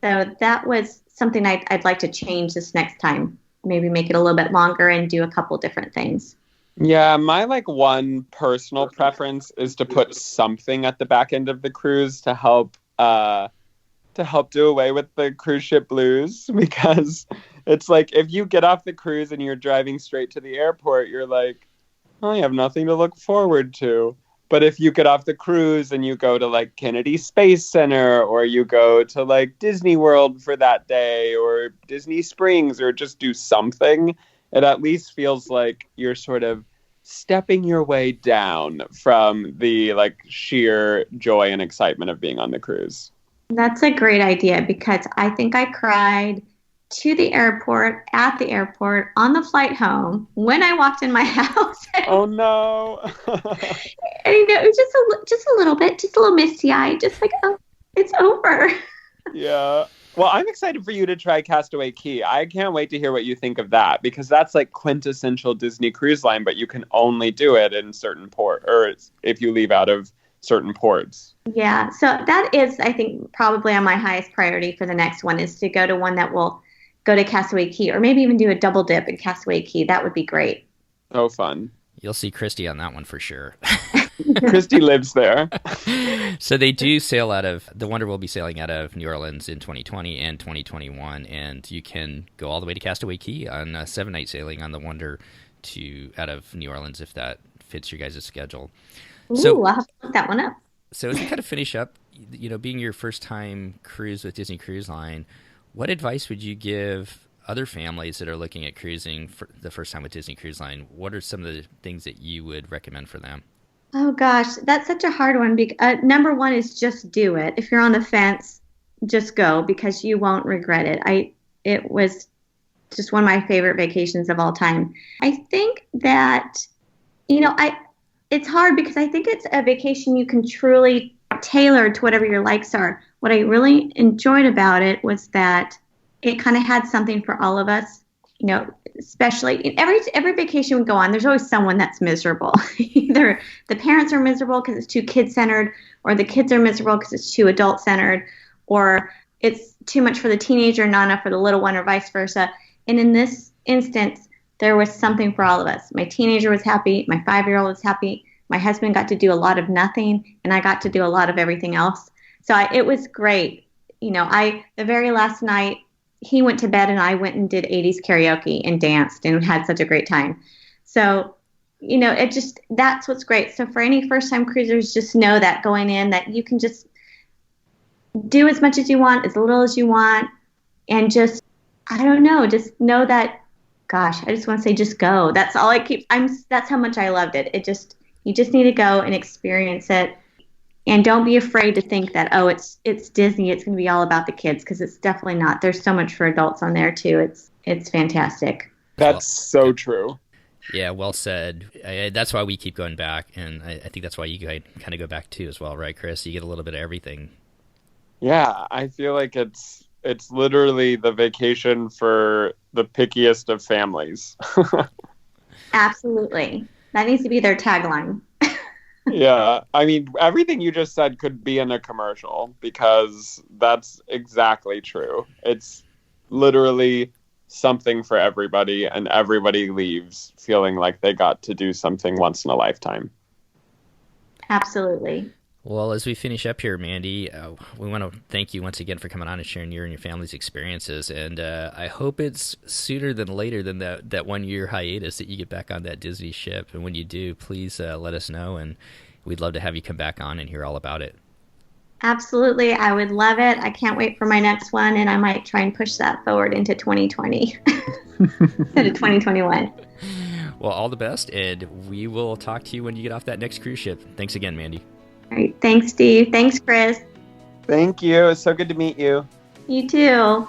So that was something I'd like to change this next time. Maybe make it a little bit longer and do a couple different things. Yeah, my like one personal preference is to put something at the back end of the cruise to help do away with the cruise ship blues, because it's like if you get off the cruise and you're driving straight to the airport, you're like, I have nothing to look forward to. But if you get off the cruise and you go to like Kennedy Space Center, or you go to like Disney World for that day, or Disney Springs, or just do something, it at least feels like you're sort of stepping your way down from the like sheer joy and excitement of being on the cruise. That's a great idea, because I think I cried to the airport, at the airport, on the flight home, when I walked in my house. Oh no. And, it was just a little bit, just a little misty-eyed, just like, oh, it's over. Yeah. Well, I'm excited for you to try Castaway Cay. I can't wait to hear what you think of that, because that's like quintessential Disney Cruise Line, but you can only do it in certain port, or if you leave out of certain ports. Yeah. So that is, I think, probably on my highest priority for the next one, is to go to one that will go to Castaway Cay, or maybe even do a double dip in Castaway Cay. That would be great. So fun. You'll see Christy on that one for sure. Christy lives there. So they do sail out of, the Wonder will be sailing out of New Orleans in 2020 and 2021, and you can go all the way to Castaway Cay on a 7-night sailing on the Wonder out of New Orleans, if that fits your guys' schedule. Ooh, I'll have to look that one up. So as we kind of finish up, being your first time cruise with Disney Cruise Line, what advice would you give other families that are looking at cruising for the first time with Disney Cruise Line? What are some of the things that you would recommend for them? Oh gosh, that's such a hard one. Number one is just do it. If you're on the fence, just go, because you won't regret it. It was just one of my favorite vacations of all time. I think that, it's hard, because I think it's a vacation you can truly tailor to whatever your likes are. What I really enjoyed about it was that it kind of had something for all of us, especially in every vacation we go on, there's always someone that's miserable. Either the parents are miserable because it's too kid-centered, or the kids are miserable because it's too adult-centered, or it's too much for the teenager, not enough for the little one, or vice versa. And in this instance, there was something for all of us. My teenager was happy. My 5-year-old was happy. My husband got to do a lot of nothing, and I got to do a lot of everything else. So it was great. The very last night, he went to bed and I went and did 80s karaoke and danced and had such a great time. So, that's what's great. So for any first-time cruisers, just know that going in, that you can just do as much as you want, as little as you want, and just know that, gosh, I just want to say just go. That's all that's how much I loved it. You just need to go and experience it. And don't be afraid to think that, it's Disney, it's going to be all about the kids, because it's definitely not. There's so much for adults on there, too. It's fantastic. That's so true. Yeah, well said. That's why we keep going back, and I think that's why you kind of go back, too, as well, right, Chris? You get a little bit of everything. Yeah, I feel like it's literally the vacation for the pickiest of families. Absolutely. That needs to be their tagline. Yeah, I mean, everything you just said could be in a commercial, because that's exactly true. It's literally something for everybody, and everybody leaves feeling like they got to do something once in a lifetime. Absolutely. Well, as we finish up here, Mandy, we want to thank you once again for coming on and sharing your and your family's experiences. And I hope it's sooner than later than that 1-year hiatus that you get back on that Disney ship. And when you do, please let us know. And we'd love to have you come back on and hear all about it. Absolutely. I would love it. I can't wait for my next one. And I might try and push that forward into 2020 instead of 2021. Well, all the best. And we will talk to you when you get off that next cruise ship. Thanks again, Mandy. All right. Thanks, Steve. Thanks, Chris. Thank you. It's so good to meet you. You too.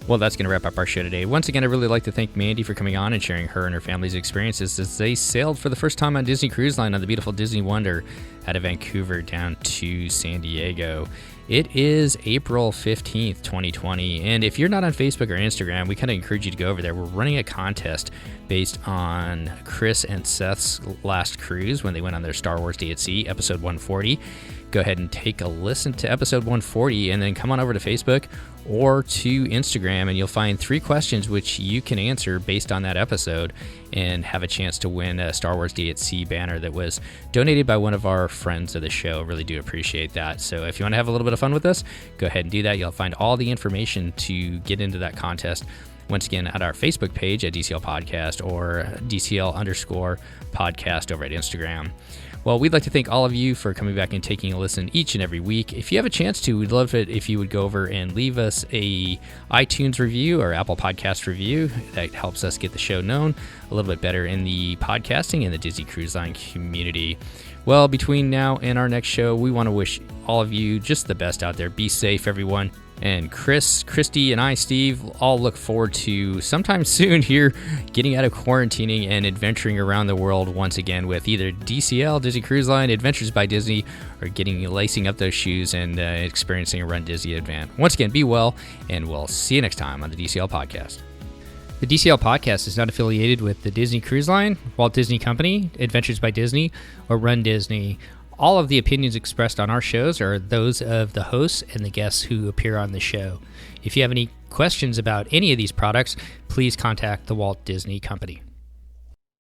Well, that's going to wrap up our show today. Once again, I'd really like to thank Mandy for coming on and sharing her and her family's experiences as they sailed for the first time on Disney Cruise Line on the beautiful Disney Wonder out of Vancouver down to San Diego. It is April 15th, 2020, and if you're not on Facebook or Instagram, we kind of encourage you to go over there. We're running a contest based on Chris and Seth's last cruise when they went on their Star Wars Day at Sea, episode 140. Go ahead and take a listen to episode 140 and then come on over to Facebook or to Instagram, and you'll find 3 questions which you can answer based on that episode and have a chance to win a Star Wars Day at Sea banner that was donated by one of our friends of the show. Really do appreciate that. So if you want to have a little bit of fun with us, go ahead and do that. You'll find all the information to get into that contest once again at our Facebook page at DCL Podcast or DCL_podcast over at Instagram. Well, we'd like to thank all of you for coming back and taking a listen each and every week. If you have a chance to, we'd love it if you would go over and leave us a iTunes review or Apple Podcast review. That helps us get the show known a little bit better in the podcasting and the Disney Cruise Line community. Well, between now and our next show, we want to wish all of you just the best out there. Be safe, everyone. And Chris, Christy, and I, Steve, all look forward to sometime soon here getting out of quarantining and adventuring around the world once again with either DCL, Disney Cruise Line, Adventures by Disney, or lacing up those shoes and experiencing a Run Disney event. Once again, be well, and we'll see you next time on the DCL Podcast. The DCL Podcast is not affiliated with the Disney Cruise Line, Walt Disney Company, Adventures by Disney, or Run Disney. All of the opinions expressed on our shows are those of the hosts and the guests who appear on the show. If you have any questions about any of these products, please contact the Walt Disney Company.